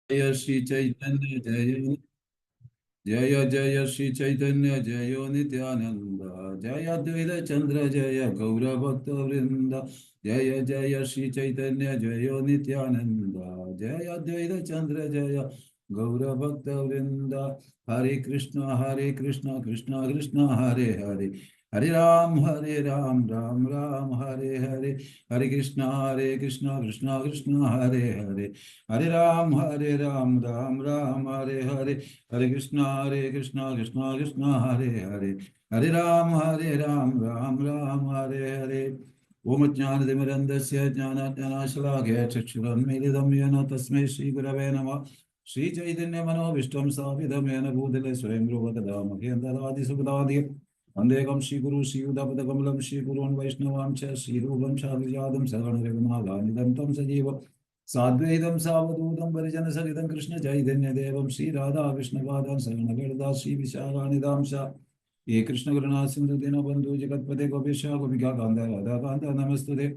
जय श्री चैतन्य जय जय जय श्री चैतन्य जय नित्यानंद जय अद्वैत चंद्र जय गौर भक्त वृंद जय जय श्री चैतन्य जय नित्यानंद जय अद्वैत चंद्र जय गौर भक्त वृंद हरे कृष्ण कृष्ण कृष्ण हरे हरे हरे राम राम राम हरे हरे हरे कृष्ण कृष्ण कृष्ण हरे हरे हरे राम राम राम हरे हरे हरे कृष्णा कृष्णा कृष्णा हरे राम राम हरे हरे ओम ज्ञानतिमिरन्धस्य ज्ञानाज्ञानाशलाघय चक्षुरुन्मीलितं येन तस्मै श्रीगुरवे नमः श्रीचैतन्यमनोभीष्टं स्थापितं येन भूतले स्वयं रूपकदा मह्यन्तरादिसुखदादि वन्देकं श्रीगुरु श्रीयुतपदकमलं श्रीगुरून् वैष्णवां च श्रीरूपं शान्तिजातं सगणरघुनाथान्वितं सजीवम् साद्वैतं सावधूतं परिजनसहितं कृष्ण चैतन्यदेवं श्रीराधाकृष्णपादान् शरणगणदा श्रीविशाखानिदांश ये कृष्णकरुणा सिन्धु दीनबन्धु जगत्पते गोपेश गोपिका कान्त राधाकान्त नमस्तुते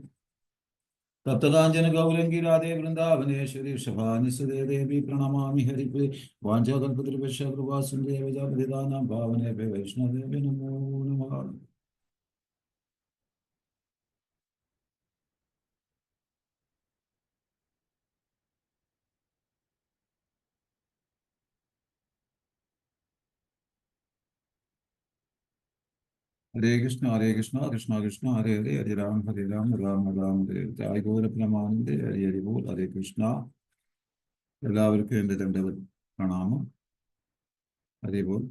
तप्तकाञ्चन गौरङ्गी राधे वृन्दावनेश्वरी वृषभानुसुते देवी प्रणमामि हरिप्रिये वाञ्छाकल्पतरुभ्यश्च कृपा सिन्धुदेव पतितानां पावनेभ्यो वैष्णवेभ्यो नमो नमः हरे कृष्णा कृष्णा कृष्णा हरे हरे राम राम राम हरे हरे ഗോരപ്രമാനന്ദേ ഹരി ഹരി ബോൾ ഹരേ കൃഷ്ണ എല്ലാവർക്കും എൻ്റെ ദണ്ഡവത് പ്രണാമം ഹരി ബോൾ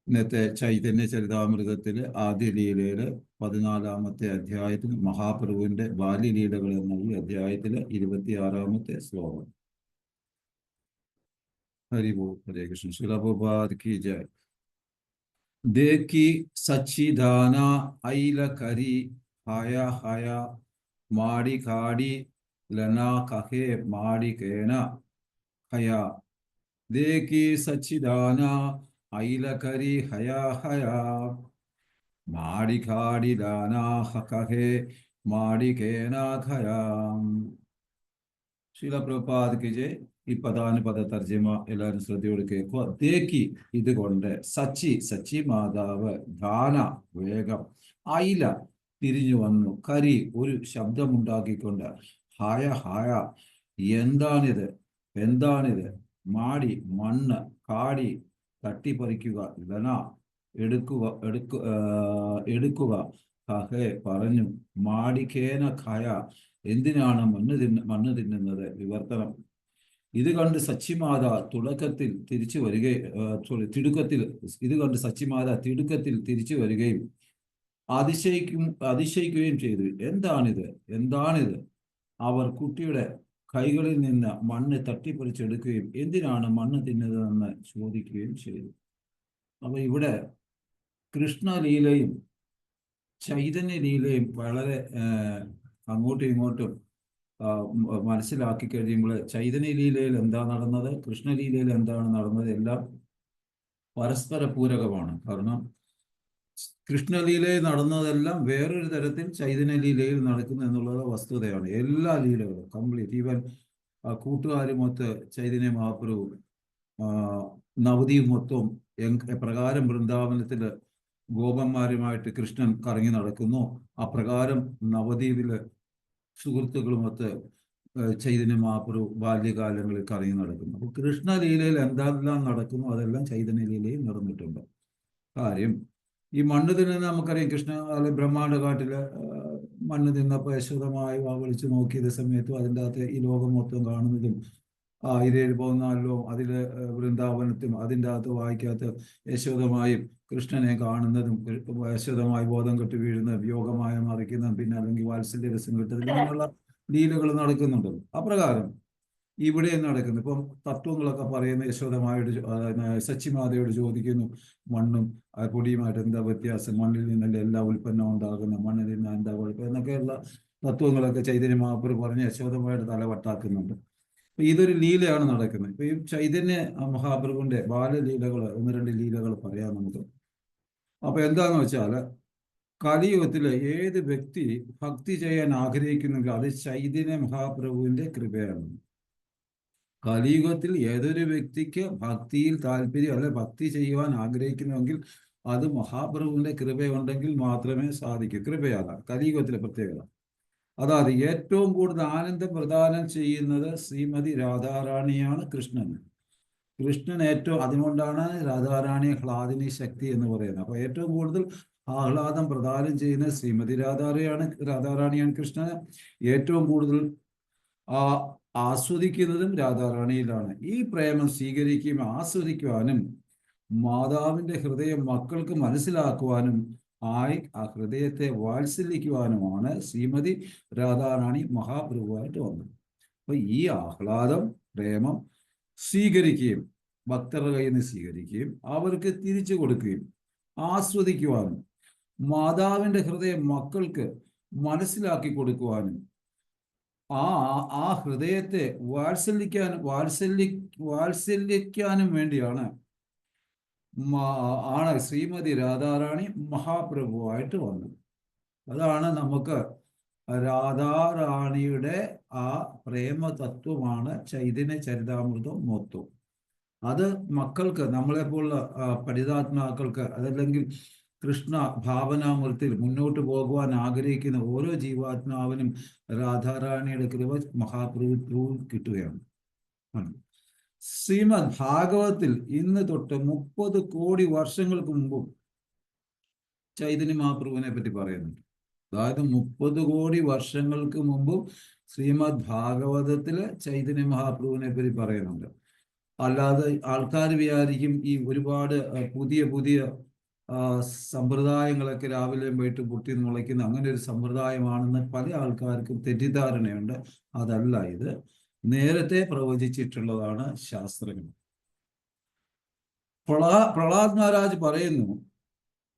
ഇന്നത്തെ ചൈതന്യ ചരിതാമൃതത്തിലെ ആദ്യ ലീലയില് 14-ാമത്തെ അധ്യായത്തിൽ മഹാപ്രഭുവിന്റെ ബാല്യലീലകൾ എന്ന ഈ അധ്യായത്തിലെ 26-ാമത്തെ ശ്ലോകം ഹരി ബോൾ ഹരേ കൃഷ്ണ ശില പ്രഭുപാദ് കി ജയ് देखी सच्चिदाना ऐल करी हाया हाया माड़ी खाड़ी लना कहे माड़ी कहना हया देखी सच्चिदाना ऐल करी हया हया माड़ी खाड़ी लना कहे माड़ी कहना खया ശീല പ്രഭുപാദ് ജയ് ഈ പദാനുപദ തർജ്ജിമ എല്ലാവരും ശ്രദ്ധയോട് കേൾക്കുക തേക്കി ഇതുകൊണ്ട് സച്ചി മാതാവ് ധാന വേഗം ഐല തിരിഞ്ഞു വന്നു കരി ഒരു ശബ്ദമുണ്ടാക്കിക്കൊണ്ട് ഹായ ഹായ എന്താണിത് എന്താണിത് മാടി മണ്ണ് കാടി തട്ടിപ്പറിക്കുക ലന എടുക്കുക ഹഹേ പറഞ്ഞു മാടിക്കേന ഖയ എന്തിനാണ് മണ്ണ് തിന്നുന്നത് വിവർത്തനം ഇത് കണ്ട് സച്ചിമാത തുടക്കത്തിൽ തിരിച്ചു വരികയും തിടുക്കത്തിൽ ഇത് കണ്ട് സച്ചിമാത തിടുക്കത്തിൽ തിരിച്ചു വരികയും അതിശയിക്കുകയും ചെയ്തു എന്താണിത് അവർ കുട്ടിയുടെ കൈകളിൽ നിന്ന് മണ്ണ് തട്ടിപ്പറിച്ചെടുക്കുകയും എന്തിനാണ് മണ്ണ് തിന്നതെന്ന് ചോദിക്കുകയും ചെയ്തു അപ്പൊ ഇവിടെ കൃഷ്ണലീലയും ചൈതന്യലീലയും വളരെ അങ്ങോട്ടും ഇങ്ങോട്ടും മനസ്സിലാക്കി കഴിയുമ്പോൾ ചൈതന്യലീലയിൽ എന്താ നടന്നത് കൃഷ്ണലീലയിൽ എന്താണ് നടന്നത് എല്ലാം പരസ്പര പൂരകമാണ് കാരണം കൃഷ്ണലീലയിൽ നടന്നതെല്ലാം വേറൊരു തരത്തിൽ ചൈതന്യലീലയിൽ നടക്കുന്നു എന്നുള്ളത് വസ്തുതയാണ് എല്ലാ ലീലകളും കംപ്ലീറ്റ് ഈവൻ കൂട്ടുകാരുമൊത്ത് ചൈതന്യ മഹാപ്രഭു നവദ്വീപ് മൊത്തം പ്രകാരം വൃന്ദാവനത്തില് ഗോപന്മാരുമായിട്ട് കൃഷ്ണൻ കറങ്ങി നടക്കുന്നു അപ്രകാരം നവദ്വീപില് സുഹൃത്തുക്കളുമൊത്ത് ചൈതന്യ മഹാപ്രഭു ബാല്യകാലങ്ങളിൽ കറങ്ങി നടക്കുന്നു അപ്പോൾ കൃഷ്ണലീലയിൽ എന്തെല്ലാം നടക്കുന്നു അതെല്ലാം ചൈതന്യലീലയിൽ നടന്നിട്ടുണ്ട് കാര്യം ഈ മണ്ണ് തിന്നുന്ന നമുക്കറിയാം കൃഷ്ണ അല്ലെ ബ്രഹ്മാണ്ഡ കാട്ടില് മണ്ണ് തിന്നപ്പോൾ യശോദമായി വിളിച്ചു നോക്കിയത് സമയത്തും അതിൻ്റെ അകത്ത് ഈ ലോകം മൊത്തം കാണുന്നതും ഇരയിൽ പോകുന്നാലോ അതില് വൃന്ദാവനത്തും അതിൻ്റെ അകത്ത് വായിക്കാത്ത യശോദമായും കൃഷ്ണനെ കാണുന്നതും യശോദമായി ബോധം കെട്ട് വീഴുന്നതും യോഗമായ മറിക്കുന്നതും പിന്നെ അല്ലെങ്കിൽ വാത്സല്യ രസം കിട്ടുന്നതും ഇങ്ങനെയുള്ള ലീലകൾ നടക്കുന്നുണ്ടല്ലോ അപ്രകാരം ഇവിടെ നടക്കുന്നു ഇപ്പം തത്വങ്ങളൊക്കെ പറയുന്ന യശോദമായോട് സച്ചിമാതയോട് ചോദിക്കുന്നു മണ്ണും പൊടിയുമായിട്ട് എന്താ വ്യത്യാസം മണ്ണിൽ നിന്നല്ല എല്ലാ ഉൽപ്പന്നവും ഉണ്ടാകുന്ന മണ്ണിൽ നിന്ന് എന്താ കുഴപ്പം എന്നൊക്കെയുള്ള തത്വങ്ങളൊക്കെ ചൈതന്യ മഹാപ്രഭു പറഞ്ഞ് യശോദമായിട്ട് തലവട്ടാക്കുന്നുണ്ട് ഇതൊരു ലീലയാണ് നടക്കുന്നത് ഇപ്പൊ ഈ ചൈതന്യ മഹാപ്രഭുവിന്റെ ബാലലീലകൾ 1-2 ലീലകൾ പറയാം നമുക്ക് അപ്പൊ എന്താന്ന് വെച്ചാല് കലിയുഗത്തില് ഏത് വ്യക്തി ഭക്തി ചെയ്യാൻ ആഗ്രഹിക്കുന്നെങ്കിൽ അത് ചൈതന്യ മഹാപ്രഭുവിന്റെ കൃപയാണ് കലിയുഗത്തിൽ ഏതൊരു വ്യക്തിക്ക് ഭക്തിയിൽ താല്പര്യം അല്ലെ ഭക്തി ചെയ്യുവാൻ ആഗ്രഹിക്കുന്നുവെങ്കിൽ അത് മഹാപ്രഭുവിന്റെ കൃപയുണ്ടെങ്കിൽ മാത്രമേ സാധിക്കൂ. കൃപയാകാം കലിയുഗത്തിലെ പ്രത്യേകത. അതായത് ഏറ്റവും കൂടുതൽ ആനന്ദം പ്രദാനം ചെയ്യുന്നത് ശ്രീമതി രാധാറാണിയാണ് കൃഷ്ണന്. കൃഷ്ണൻ ഏറ്റവും, അതുകൊണ്ടാണ് രാധാറാണി ഹ്ലാദിനി ശക്തി എന്ന് പറയുന്നത്. അപ്പൊ ഏറ്റവും കൂടുതൽ ആഹ്ലാദം പ്രദാനം ചെയ്യുന്ന ശ്രീമതി രാധാറാണിയാണ് കൃഷ്ണന്. ഏറ്റവും കൂടുതൽ ആ ആസ്വദിക്കുന്നതും രാധാറാണിയിലാണ്. ഈ പ്രേമം സ്വീകരിക്കുകയും ആസ്വദിക്കുവാനും മാതാവിന്റെ ഹൃദയം മക്കൾക്ക് മനസ്സിലാക്കുവാനും ആയി ആ ഹൃദയത്തെ വാത്സല്യിക്കുവാനുമാണ് ശ്രീമതി രാധാറാണി മഹാപ്രഭുവായിട്ട് വന്നത്. അപ്പൊ ഈ ആഹ്ലാദം പ്രേമം സ്വീകരിക്കുകയും ഭക്തരുടെ കയ്യിൽ നിന്ന് സ്വീകരിക്കുകയും അവർക്ക് തിരിച്ചു കൊടുക്കുകയും ആസ്വദിക്കുവാനും മാതാവിന്റെ ഹൃദയം മക്കൾക്ക് മനസ്സിലാക്കി കൊടുക്കുവാനും ആ ഹൃദയത്തെ വാത്സല്യിക്കാനും വേണ്ടിയാണ് ശ്രീമതി രാധാറാണി മഹാപ്രഭുവായിട്ട് വന്നത്. അതാണ് നമുക്ക് രാധാറാണിയുടെ ആ പ്രേമ തത്വമാണ് ചൈതന്യ ചരിതാമൃതം മൊത്തം. അത് മക്കൾക്ക്, നമ്മളെപ്പോലുള്ള പഠിതാത്മാക്കൾക്ക്, അതല്ലെങ്കിൽ കൃഷ്ണ ഭാവനാമൃത്തിൽ മുന്നോട്ട് പോകുവാൻ ആഗ്രഹിക്കുന്ന ഓരോ ജീവാത്മാവിനും രാധാറാണിയുടെ കൃപ മഹാപ്രഭു കിട്ടുകയാണ്. ശ്രീമദ് ഭാഗവത്തിൽ ഇന്ന് തൊട്ട് 30 കോടി വർഷങ്ങൾക്ക് മുമ്പും ചൈതന്യ മഹാപ്രഭുവിനെ പറ്റി പറയുന്നുണ്ട്. അതായത് 30 കോടി വർഷങ്ങൾക്ക് മുമ്പും ശ്രീമദ് ഭാഗവതത്തില് ചൈതന്യ മഹാപ്രഭുവിനെ പറ്റി പറയുന്നുണ്ട്. അല്ലാതെ ആൾക്കാർ വിചാരിക്കും ഈ ഒരുപാട് പുതിയ പുതിയ സമ്പ്രദായങ്ങളൊക്കെ രാവിലെയും വൈകിട്ട് പൊട്ടി മുളയ്ക്കുന്ന അങ്ങനെ ഒരു സമ്പ്രദായമാണെന്ന് പല ആൾക്കാർക്കും തെറ്റിദ്ധാരണയുണ്ട്. അതല്ല, ഇത് നേരത്തെ പ്രവചിച്ചിട്ടുള്ളതാണ് ശാസ്ത്രങ്ങൾ. പ്രഹ്ലാദ് മഹാരാജ് പറയുന്നു,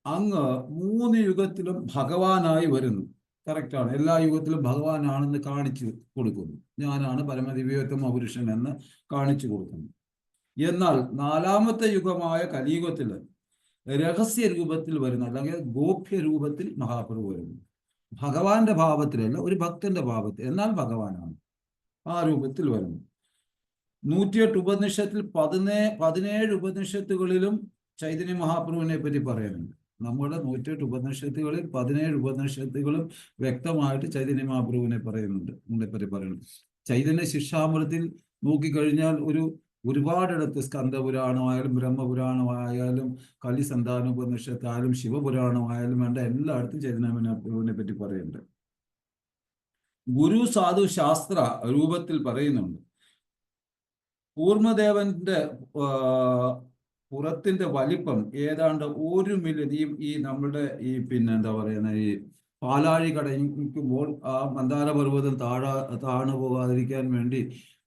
അങ്ങ് 3 യുഗത്തിലും ഭഗവാനായി വരുന്നു. കറക്റ്റാണ്, എല്ലാ യുഗത്തിലും ഭഗവാനാണെന്ന് കാണിച്ചു കൊടുക്കുന്നു. ഞാനാണ് പരമദിവ്യോത്തമ പുരുഷൻ എന്ന് കാണിച്ചു കൊടുക്കുന്നു. എന്നാൽ 4ാമത്തെ യുഗമായ കലിയുഗത്തിൽ രഹസ്യ രൂപത്തിൽ വരുന്ന, അല്ലെങ്കിൽ ഗോപ്യ രൂപത്തിൽ മഹാപ്രഭു വരുന്നു. ഭഗവാന്റെ ഭാവത്തിലല്ല, ഒരു ഭക്തന്റെ ഭാവത്തിൽ, എന്നാൽ ഭഗവാനാണ്. ആ രൂപത്തിൽ വരുന്നു. 108 ഉപനിഷത്തിൽ 17 ഉപനിഷത്തുകളിലും ചൈതന്യ മഹാപ്രഭുവിനെ പറ്റി പറയുന്നുണ്ട്. നമ്മുടെ 108 ഉപനിഷത്തുകളിൽ 17 ഉപനിഷത്തുകളും വ്യക്തമായിട്ട് ചൈതന്യ മഹാപ്രഭുവിനെ പറയുന്നുണ്ട്. ചൈതന്യ ശിക്ഷാമൃതത്തിൽ നോക്കിക്കഴിഞ്ഞാൽ ഒരുപാടിടത്ത് സ്കന്ദപുരാണമായാലും ബ്രഹ്മപുരാണമായാലും കലിസന്താനോപനിഷത്തായാലും ശിവപുരാണമായാലും വേണ്ട എല്ലായിടത്തും ചൈതന്യ മഹാപ്രഭുവിനെ പറ്റി പറയുന്നുണ്ട്. ഗുരു സാധു ശാസ്ത്ര രൂപത്തിൽ പറയുന്നുണ്ട്. കൂർമ്മദേവന്റെ പുറത്തിന്റെ വലിപ്പം ഏതാണ്ട് 1 മില്യൺ. ഈ നമ്മുടെ ഈ എന്താ പറയുന്ന ഈ പാലാഴി കടയ്ക്കുമ്പോൾ ആ മന്ദാര പർവ്വതം താണു പോകാതിരിക്കാൻ വേണ്ടി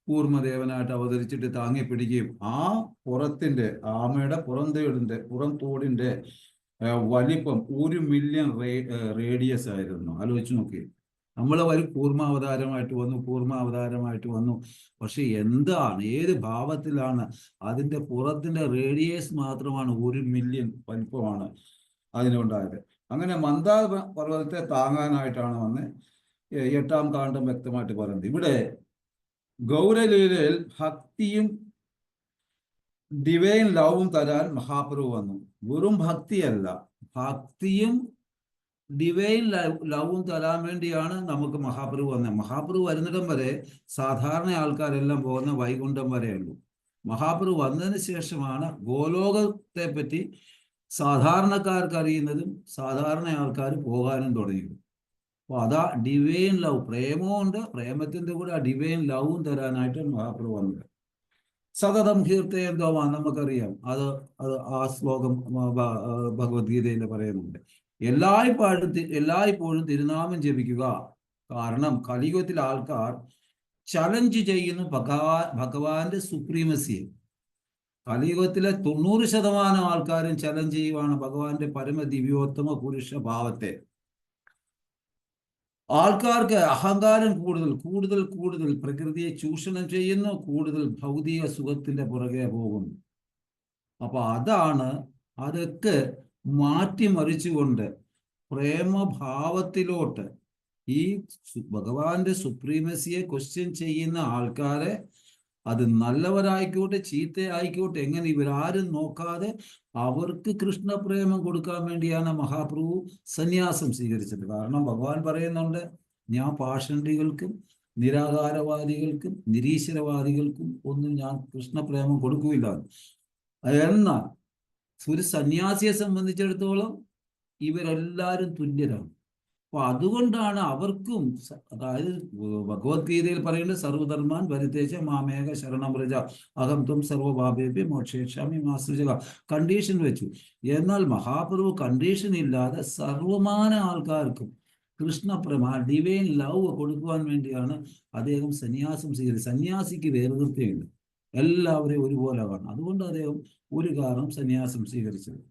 കൂർമ്മദേവനായിട്ട് അവതരിച്ചിട്ട് താങ്ങി പിടിക്കുകയും ആ പുറത്തിന്റെ ആമയുടെ പുറംതോടിന്റെ വലിപ്പം 1 മില്യൺ റേഡിയസ് ആയിരുന്നു. ആലോചിച്ച് നോക്കി. നമ്മൾ കൂർമാവതാരമായിട്ട് വന്നു. പക്ഷെ എന്താണ്, ഏത് ഭാവത്തിലാണ്? അതിന്റെ പുറത്തിന്റെ റേഡിയസ് മാത്രമാണ് 1 മില്യൺ വലിപ്പമാണ് അതിനുണ്ടായത്. അങ്ങനെ മന്ദാര പർവ്വതത്തെ താങ്ങാനായിട്ടാണ് വന്ന് 8ാം കാണ്ഡം വ്യക്തമായിട്ട് പറയുന്നത്. ഇവിടെ ഗൗരലീലയിൽ ഭക്തിയും ഡിവൈൻ ലവും തരാൻ മഹാപ്രഭു വന്നു. വെറും ഭക്തിയല്ല, ഭക്തിയും ഡിവൈൻ ലവും തരാൻ വേണ്ടിയാണ് നമുക്ക് മഹാപ്രഭു വന്നത്. മഹാപ്രഭു വരുന്നിടം വരെ സാധാരണ ആൾക്കാരെല്ലാം പോകുന്ന വൈകുണ്ഠം വരെയുള്ളൂ. മഹാപ്രഭു വന്നതിന് ശേഷമാണ് ഗോലോകത്തെ പറ്റി സാധാരണക്കാർക്ക് അറിയുന്നതും സാധാരണ ആൾക്കാർ പോകാനും തുടങ്ങിയത്. അപ്പോൾ അതാ ഡിവൈൻ ലവ്, പ്രേമമുണ്ട്, പ്രേമത്തിന്റെ കൂടെ ആ ഡിവൈൻ ലവും തരാനായിട്ട് മഹാപ്രഭു വന്നത്. സതതം കീർത്തയന്തോമാ, നമുക്കറിയാം. അത് ആ ശ്ലോകം ഭഗവത്ഗീതയിൽ പറയുന്നുണ്ട്. എല്ലായ്പ്പോഴും തിരുനാമം ജപിക്കുക. കാരണം കലിയുഗത്തിലെ ആൾക്കാർ ചലഞ്ച് ചെയ്യുന്നു ഭഗവാന്റെ സുപ്രീമസിയെ. കലിയുഗത്തിലെ 90% ആൾക്കാരും ചലഞ്ച് ചെയ്യുവാണ് ഭഗവാന്റെ പരമദിവ്യോത്തമ പുരുഷ ഭാവത്തെ. ആൾക്കാർക്ക് അഹങ്കാരം കൂടുതൽ പ്രകൃതിയെ ചൂഷണം ചെയ്യുന്നു, കൂടുതൽ ഭൗതിക സുഖത്തിന്റെ പുറകെ പോകുന്നു. അപ്പൊ അതൊക്കെ മാറ്റിമറിച്ചുകൊണ്ട് പ്രേമഭാവത്തിലോട്ട് ഈ ഭഗവാന്റെ സുപ്രീമസിയെ ക്വസ്റ്റ്യൻ ചെയ്യുന്ന ആൾക്കാരെ അത് നല്ലവരായിക്കോട്ടെ ചീത്തയായിക്കോട്ടെ, എങ്ങനെ ഇവരാരും നോക്കാതെ അവർക്ക് കൃഷ്ണപ്രേമം കൊടുക്കാൻ വേണ്ടിയാണ് മഹാപ്രഭു സന്യാസം സ്വീകരിച്ചത്. കാരണം ഭഗവാൻ പറയുന്നുണ്ട്, ഞാൻ പാഷണ്ഡികൾക്കും നിരാകാരവാദികൾക്കും നിരീശ്വരവാദികൾക്കും ഒന്നും ഞാൻ കൃഷ്ണപ്രേമം കൊടുക്കുകയില്ല. എന്നാൽ ഒരു സന്യാസിയെ സംബന്ധിച്ചിടത്തോളം ഇവരെല്ലാവരും തുല്യരാണ്. അപ്പൊ അതുകൊണ്ടാണ് അവർക്കും അതായത് ഭഗവത്ഗീതയിൽ പറയുന്നത് സർവധർമാൻ പരിത്യജ മാമേക ശരണം വ്രജ അഹം ത്വം സർവപാപേഭ്യോ മോക്ഷയിഷ്യാമി മാ ശുചഃ കണ്ടീഷൻ വെച്ചു. എന്നാൽ മഹാപ്രഭു കണ്ടീഷൻ ഇല്ലാതെ സർവമാന ആൾക്കാർക്കും കൃഷ്ണപ്രേമ ഡിവൈൻ ലവ് കൊടുക്കുവാൻ വേണ്ടിയാണ് അദ്ദേഹം സന്യാസം സ്വീകരിച്ചത്. സന്യാസിക്ക് വേർതിർത്തിയുണ്ട്, എല്ലാവരെയും ഒരുപോലെ കാണും. അതുകൊണ്ട് അദ്ദേഹം ഒരു കാരണം സന്യാസം സ്വീകരിച്ചത്.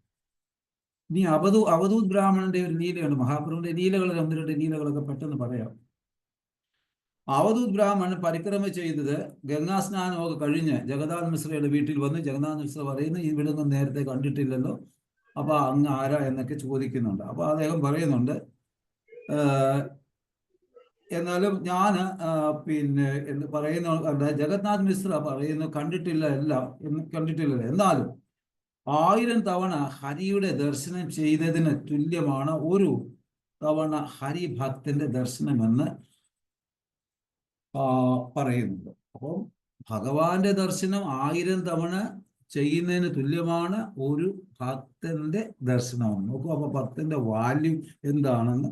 ഇനി അവധൂത് ബ്രാഹ്മണന്റെ ഒരു ലീലയുണ്ട്. മഹാപ്രഭുവിന്റെ ലീലകൾ, ഒന്ന് രണ്ട് ലീലകളൊക്കെ പെട്ടെന്ന് പറയാം. അവധൂത് ബ്രാഹ്മണൻ പരിക്രമ ചെയ്തത് ഗംഗാസ്നാനമൊക്കെ കഴിഞ്ഞ് ജഗന്നാഥ് മിശ്രയുടെ വീട്ടിൽ വന്ന് ജഗന്നാഥ് മിശ്ര പറയുന്നു, ഇവിടെ നിന്ന് നേരത്തെ കണ്ടിട്ടില്ലല്ലോ, അപ്പൊ അങ്ങ് ആരാ എന്നൊക്കെ ചോദിക്കുന്നുണ്ട്. അപ്പൊ അദ്ദേഹം പറയുന്നുണ്ട്, എന്നാലും ഞാൻ പിന്നെ എന്ന് പറയുന്ന ജഗന്നാഥ് മിശ്ര പറയുന്നു, കണ്ടിട്ടില്ലല്ലോ, എന്നാലും 1000 തവണ ഹരിയുടെ ദർശനം ചെയ്തതിന് തുല്യമാണ് ഒരു തവണ ഹരിഭക്തന്റെ ദർശനമെന്ന് പറയുന്നുണ്ട്. അപ്പം ഭഗവാന്റെ ദർശനം 1000 തവണ ചെയ്യുന്നതിന് തുല്യമാണ് ഒരു ഭക്തന്റെ ദർശനം. നോക്കൂ, അപ്പൊ ഭക്തന്റെ വാല്യൂ എന്താണെന്ന്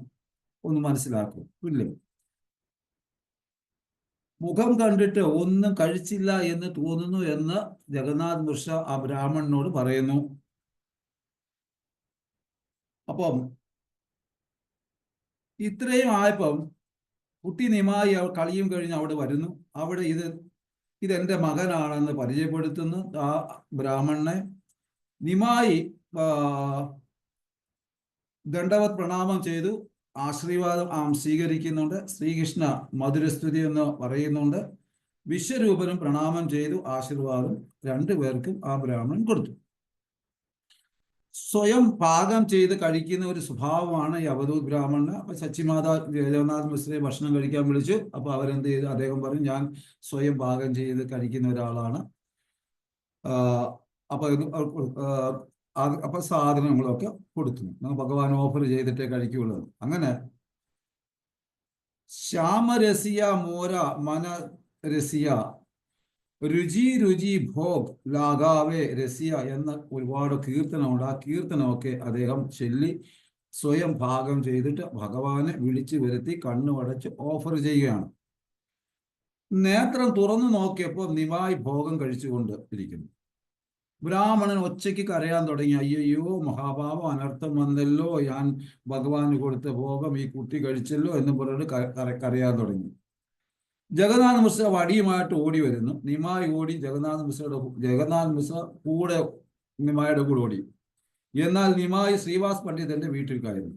ഒന്ന് മനസ്സിലാക്കും. തുല്യം. മുഖം കണ്ടിട്ട് ഒന്നും കഴിച്ചില്ല എന്ന് തോന്നുന്നു എന്ന് ജഗന്നാഥ് മിശ്ര ആ ബ്രാഹ്മണനോട് പറയുന്നു. അപ്പം ഇത്രയും ആയപ്പം കുട്ടി നിമായി കളിയും കഴിഞ്ഞ് അവിടെ വരുന്നു. അവിടെ ഇതെന്റെ മകനാണെന്ന് പരിചയപ്പെടുത്തുന്നു ആ ബ്രാഹ്മണനെ. നിമായി ദണ്ഡവത് പ്രണാമം ചെയ്തു ആശീർവാദം സ്വീകരിക്കുന്നുണ്ട്. ശ്രീകൃഷ്ണ മധുരസ്തുതി എന്ന് പറയുന്നുണ്ട്. വിശ്വരൂപനും പ്രണാമം ചെയ്തു ആശീർവാദം രണ്ടുപേർക്കും ആ ബ്രാഹ്മണൻ കൊടുത്തു. സ്വയം പാകം ചെയ്ത് കഴിക്കുന്ന ഒരു സ്വഭാവമാണ് ഈ അവധൂത് ബ്രാഹ്മണന്. അപ്പൊ സച്ചിമാതാ ജഗന്നാഥ് മിശ്രയെ ഭക്ഷണം കഴിക്കാൻ വിളിച്ചു. അപ്പൊ അവരെന്ത് ചെയ്തു? അദ്ദേഹം പറഞ്ഞു, ഞാൻ സ്വയം പാകം ചെയ്ത് കഴിക്കുന്ന ഒരാളാണ്. അപ്പൊ സാധനങ്ങളൊക്കെ കൊടുത്തു. ഭഗവാൻ ഓഫർ ചെയ്തിട്ടേ കഴിക്കുകയുള്ളൂ. അങ്ങനെ ശ്യാമരസിയ മോര മനരസിയ രുചി രുചി ഭോഗ് ലാഘാവേ രസിയ എന്ന ഒരുപാട് കീർത്തനമുണ്ട്. ആ കീർത്തനമൊക്കെ അദ്ദേഹം ചൊല്ലി സ്വയം പാകം ചെയ്തിട്ട് ഭഗവാനെ വിളിച്ചു വരുത്തി കണ്ണുമടച്ച് ഓഫർ ചെയ്യുകയാണ്. നേത്രം തുറന്നു നോക്കിയപ്പോൾ നിമായി ഭോഗം കഴിച്ചുകൊണ്ട് ഇരിക്കുന്നു. ബ്രാഹ്മണൻ ഒച്ചയ്ക്ക് കരയാൻ തുടങ്ങി. അയ്യോ, മഹാഭാവം, അനർത്ഥം വന്നല്ലോ, ഞാൻ ഭഗവാന് കൊടുത്ത ഭോഗം ഈ കുട്ടി കഴിച്ചല്ലോ എന്ന് പറഞ്ഞിട്ട് കരയാൻ തുടങ്ങി. ജഗന്നാഥ് മിശ്ര വടിയുമായിട്ട് ഓടി വരുന്നു. നിമായി ഓടി ജഗന്നാഥ് മിശ്ര കൂടെ നിമായുടെ കൂടെ ഓടി. എന്നാൽ നിമായി ശ്രീവാസ് പണ്ഡിതന്റെ വീട്ടിൽ കയറി.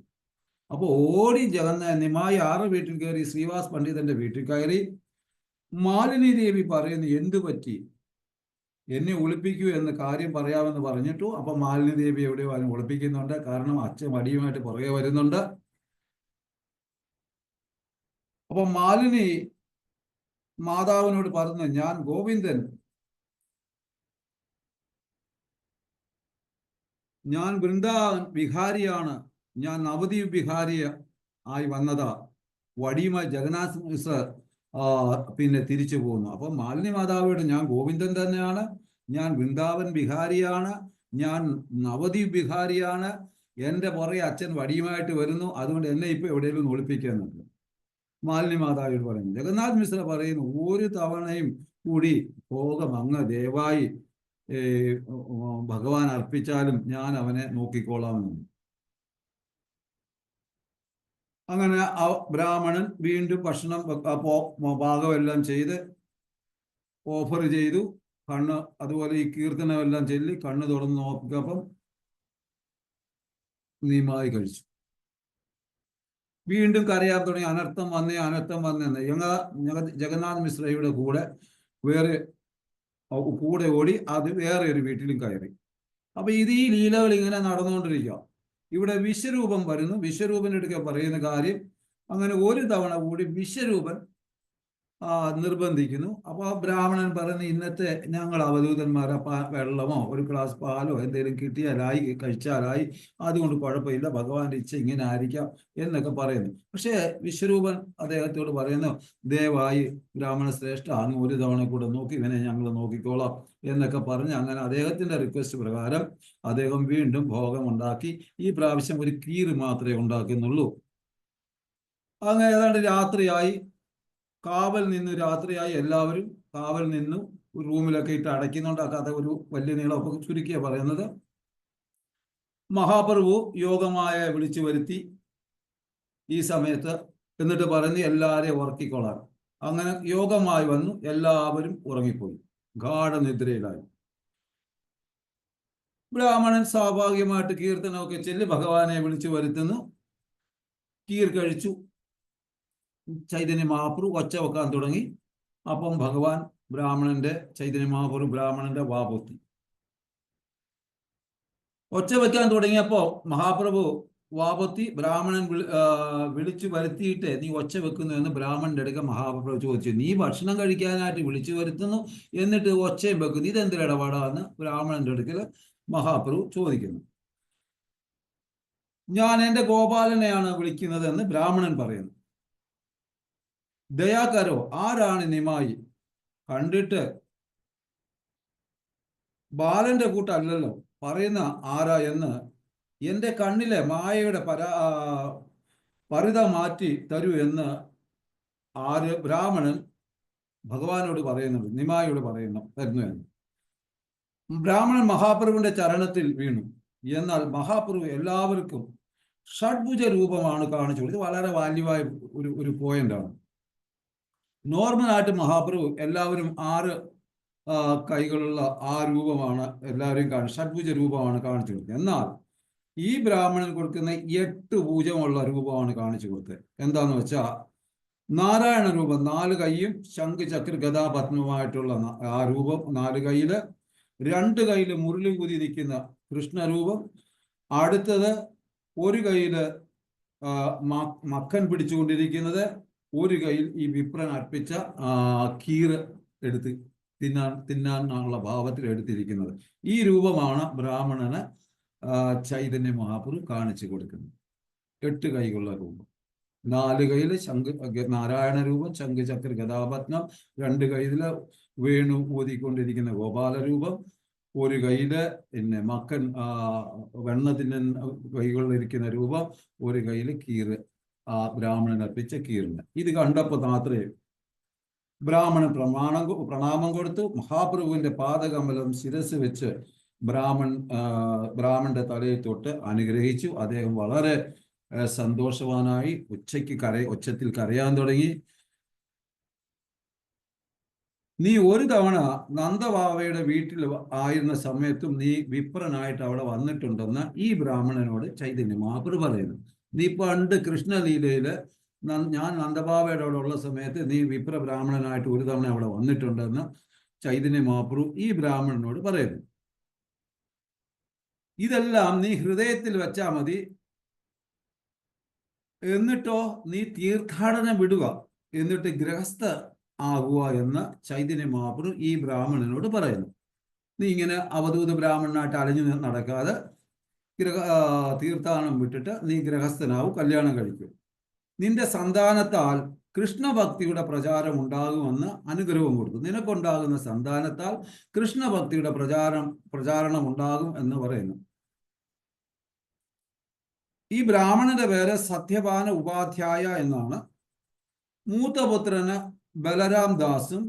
അപ്പൊ ഓടി നിമായി ആറ് വീട്ടിൽ കയറി ശ്രീവാസ് പണ്ഡിതന്റെ വീട്ടിൽ കയറി. മാലിനി ദേവി പറയുന്നു, എന്തു പറ്റി, എന്നെ ഒളിപ്പിക്കൂ എന്ന് കാര്യം പറയാമെന്ന് പറഞ്ഞിട്ടു. അപ്പൊ മാലിനി ദേവി എവിടെയോ അതിനെ ഒളിപ്പിക്കുന്നുണ്ട്. കാരണം അച്ഛൻ വടിയുമായിട്ട് പുറകെ വരുന്നുണ്ട്. അപ്പൊ മാലിനി മാതാവിനോട് പറഞ്ഞു, ഞാൻ ഗോവിന്ദൻ, ഞാൻ വൃന്ദാവൻ വിഹാരിയാണ്, ഞാൻ നവദ്വീപ് വിഹാരി ആയി വന്നതാ. വടിയുമായി ജഗന്നാഥ് മിശ്ര പിന്നെ തിരിച്ചു പോകുന്നു. അപ്പൊ മാലിനി മാതാവിനോട്, ഞാൻ ഗോവിന്ദൻ തന്നെയാണ്, ഞാൻ വൃന്ദാവൻ വിഹാരിയാണ്, ഞാൻ നവദ്വീപ് വിഹാരിയാണ്, എൻ്റെ പുറകെ അച്ഛൻ വടിയുമായിട്ട് വരുന്നു, അതുകൊണ്ട് എന്നെ ഇപ്പൊ എവിടെയെങ്കിലും ഒളിപ്പിക്കുന്നുണ്ട്. മാലിനി മാതാവിനോട് പറയുന്നു. ജഗന്നാഥ് മിശ്ര പറയുന്നു, ഒരു തവണയും കൂടി ഭോഗം അങ്ങ് ദയവായി ഭഗവാൻ അർപ്പിച്ചാലും ഞാൻ അവനെ നോക്കിക്കോളാമെന്ന്. അങ്ങനെ ബ്രാഹ്മണൻ വീണ്ടും ഭക്ഷണം പാകമെല്ലാം ചെയ്ത് ഓഫർ ചെയ്തു. കണ്ണ് അതുപോലെ ഈ കീർത്തനമെല്ലാം ചൊല്ലി കണ്ണ് തുറന്ന് നോക്കിയപ്പം നീമായി കഴിച്ചു. വീണ്ടും കരയാൻ തുടങ്ങി. അനർത്ഥം വന്നേ. ജഗന്നാഥ് മിശ്രയുടെ കൂടെ ഓടി അത് വേറെ ഒരു വീട്ടിലും കയറി. അപ്പൊ ഈ ലീലകൾ ഇങ്ങനെ നടന്നുകൊണ്ടിരിക്കുക. ഇവിടെ വിശ്വരൂപം വരുന്നു. വിശ്വരൂപന്റെ അടുക്ക പറയുന്ന കാര്യം, അങ്ങനെ ഒരു തവണ കൂടി വിശ്വരൂപൻ നിർബന്ധിക്കുന്നു. അപ്പോൾ ബ്രാഹ്മണൻ പറയുന്നു, ഇന്നത്തെ ഞങ്ങൾ അവധൂതന്മാരെ വെള്ളമോ ഒരു ഗ്ലാസ് പാലോ എന്തെങ്കിലും കിട്ടിയാലായി, കഴിച്ചാലായി, അതുകൊണ്ട് കുഴപ്പമില്ല, ഭഗവാന്റെ ഇച്ഛ ഇങ്ങനെ ആയിരിക്കാം എന്നൊക്കെ പറയുന്നു. പക്ഷേ വിശ്വരൂപൻ അദ്ദേഹത്തോട് പറയുന്നു, ദയവായി ബ്രാഹ്മണ ശ്രേഷ്ഠ, അങ്ങ് ഒരു തവണ കൂടെ നോക്കി, ഇവനെ ഞങ്ങൾ നോക്കിക്കോളാം എന്നൊക്കെ പറഞ്ഞ് അങ്ങനെ അദ്ദേഹത്തിന്റെ റിക്വസ്റ്റ് പ്രകാരം അദ്ദേഹം വീണ്ടും ഭോഗം ഉണ്ടാക്കി. ഈ പ്രാവശ്യം ഒരു കീറ് മാത്രമേ ഉണ്ടാക്കുന്നുള്ളൂ. അങ്ങനെ ഏതാണ്ട് രാത്രിയായി. കാവൽ നിന്നു രാത്രിയായി. എല്ലാവരും കാവൽ നിന്നു. റൂമിലൊക്കെ ഇട്ട് അടയ്ക്കുന്നുണ്ട്. ആ കഥ ഒരു വലിയ നീളമൊക്കെ ചുരുക്കിയ പറയുന്നത്. മഹാപ്രഭു യോഗമായ വിളിച്ചു വരുത്തി ഈ സമയത്ത്. എന്നിട്ട് പറഞ്ഞ് എല്ലാവരെയും ഉറക്കിക്കൊള്ളാൻ. അങ്ങനെ യോഗമായി വന്നു. എല്ലാവരും ഉറങ്ങിപ്പോയി, ഗാഠനിദ്രയിലായി. ബ്രാഹ്മണൻ സ്വാഭാവികമായിട്ട് കീർത്തനമൊക്കെ ചൊല്ലി ഭഗവാനെ വിളിച്ചു വരുത്തുന്നു. കീർ കഴിച്ചു. ചൈതന്യ മഹാപ്രഭു ഒച്ച വെക്കാൻ തുടങ്ങി. അപ്പം ഭഗവാൻ ചൈതന്യ മഹാപ്രഭു ബ്രാഹ്മണന്റെ വാപൊത്തി. ഒച്ച വെക്കാൻ തുടങ്ങിയപ്പോ മഹാപ്രഭു വാപൊത്തി. ബ്രാഹ്മണൻ വിളിച്ചു വരുത്തിയിട്ട്, നീ ഒച്ച വെക്കുന്നു എന്ന് ബ്രാഹ്മണന്റെ അടുക്ക മഹാപ്രഭു ചോദിച്ചു. നീ ഭക്ഷണം കഴിക്കാനായിട്ട് വിളിച്ചു വരുത്തുന്നു, എന്നിട്ട് ഒച്ചയും വെക്കുന്നു, ഇതെന്തൊരു ഇടപാടാന്ന് ബ്രാഹ്മണന്റെ അടുക്കൽ മഹാപ്രഭു ചോദിക്കുന്നു. ഞാൻ എൻ്റെ ഗോപാലനെയാണ് വിളിക്കുന്നത് എന്ന് ബ്രാഹ്മണൻ പറയുന്നു. ദയാകരോ, ആരാണ് നിമായി? കണ്ടിട്ട് ബാലന്റെ കൂട്ടല്ലല്ലോ, പറയുന്ന ആരാ എന്ന് എൻ്റെ കണ്ണിലെ മായയുടെ പരിത മാറ്റി തരൂ എന്ന് ബ്രാഹ്മണൻ ഭഗവാനോട് പറയുന്നുണ്ട്, നിമായോട് തരുന്നു എന്ന്. ബ്രാഹ്മണൻ മഹാപ്രഭുവിന്റെ ചരണത്തിൽ വീണു. എന്നാൽ മഹാപ്രഭു എല്ലാവർക്കും ഷഡ്ഭുജ രൂപമാണ് കാണിച്ചു കൊടുത്തത്. വളരെ വാല്യമായ ഒരു പോയിന്റാണ്. നോർമലായിട്ട് മഹാപ്രഭു എല്ലാവരും 6 കൈകളുള്ള ആ രൂപമാണ് എല്ലാവരെയും ഷഡ്ഭുജ രൂപമാണ് കാണിച്ചു കൊടുത്തത്. എന്നാൽ ഈ ബ്രാഹ്മണൻ കൊടുക്കുന്ന 8 ഭുജമുള്ള രൂപമാണ് കാണിച്ചു കൊടുത്തത്. എന്താന്ന് വെച്ചാൽ നാരായണ രൂപം, 4 കൈയും ശംഖ് ചക്ര ഗദാ പത്മമായിട്ടുള്ള ആ രൂപം, 4 കൈയില്. 2 കൈയില് മുരളി കുതിരിക്കുന്ന കൃഷ്ണരൂപം. അടുത്തത് ഒരു കൈയില് മക്കൻ പിടിച്ചുകൊണ്ടിരിക്കുന്നത്, ഒരു കയ്യിൽ ഈ വിപ്രൻ അർപ്പിച്ച കീറ് എടുത്ത് തിന്നാനുള്ള ഭാവത്തിൽ എടുത്തിരിക്കുന്നത്. ഈ രൂപമാണ് ബ്രാഹ്മണന് ചൈതന്യ മഹാപ്രഭു കാണിച്ചു കൊടുക്കുന്നത്. 8 കൈകളുള്ള രൂപം. 4 കൈയില് നാരായണ രൂപം, ശംഖ് ചക്ര ഗദാപത്നം. 2 കൈയില് വേണു ഊതിക്കൊണ്ടിരിക്കുന്ന ഗോപാല രൂപം. ഒരു കൈയില് പിന്നെ മക്കൻ വെണ്ണ തിന്നുന്ന കൈകളിലിരിക്കുന്ന രൂപം. ഒരു കൈയില് കീറ്, ബ്രാഹ്മണൻ അർപ്പിച്ച കീറിന്. ഇത് കണ്ടപ്പോൾ മാത്രമേ ബ്രാഹ്മണൻ പ്രണാമം കൊടുത്തു. മഹാപ്രഭുവിന്റെ പാദകമലം ശിരസ് വെച്ച് ബ്രാഹ്മണന്റെ തലയിൽ തൊട്ട് അനുഗ്രഹിച്ചു. അദ്ദേഹം വളരെ സന്തോഷവാനായി ഉച്ചത്തിൽ കരയാൻ തുടങ്ങി. നീ ഒരു തവണ നന്ദബാവയുടെ വീട്ടിൽ ആയിരുന്ന സമയത്തും നീ വിപ്രനായിട്ട് അവിടെ വന്നിട്ടുണ്ടെന്ന് ഈ ബ്രാഹ്മണനോട് ചൈതന്യ മഹാപ്രഭു പറയുന്നു. നീ പണ്ട് കൃഷ്ണലീലയില് ഞാൻ നന്ദബാവയുടെ അവിടെ ഉള്ള സമയത്ത് നീ വിപ്ര ബ്രാഹ്മണനായിട്ട് ഒരു തവണ അവിടെ വന്നിട്ടുണ്ടെന്ന് ചൈതന്യ മഹാപ്രഭു ഈ ബ്രാഹ്മണനോട് പറയുന്നു. ഇതെല്ലാം നീ ഹൃദയത്തിൽ വെച്ചാൽ മതി. എന്നിട്ടോ നീ തീർത്ഥാടനം വിടുക, എന്നിട്ട് ഗൃഹസ്ഥ ആകുക എന്ന് ചൈതന്യ മഹാപ്രഭു ഈ ബ്രാഹ്മണനോട് പറയുന്നു. നീ ഇങ്ങനെ അവധൂത ബ്രാഹ്മണനായിട്ട് അലഞ്ഞു നടക്കാതെ തീർത്ഥാടനം വിട്ടിട്ട് നീ ഗൃഹസ്ഥനാവും, കല്യാണം കഴിക്കും. നിന്റെ സന്താനത്താൽ കൃഷ്ണഭക്തിയുടെ പ്രചാരം ഉണ്ടാകുമെന്ന് അനുഗ്രഹം കൊടുത്തു. നിനക്കുണ്ടാകുന്ന സന്താനത്താൽ കൃഷ്ണഭക്തിയുടെ പ്രചാരണം ഉണ്ടാകും എന്ന് പറയുന്നു. ഈ ബ്രാഹ്മണന്റെ പേര് സത്യപാന ഉപാധ്യായ എന്നാണ്. മൂത്തപുത്രന് ബലരാം ദാസും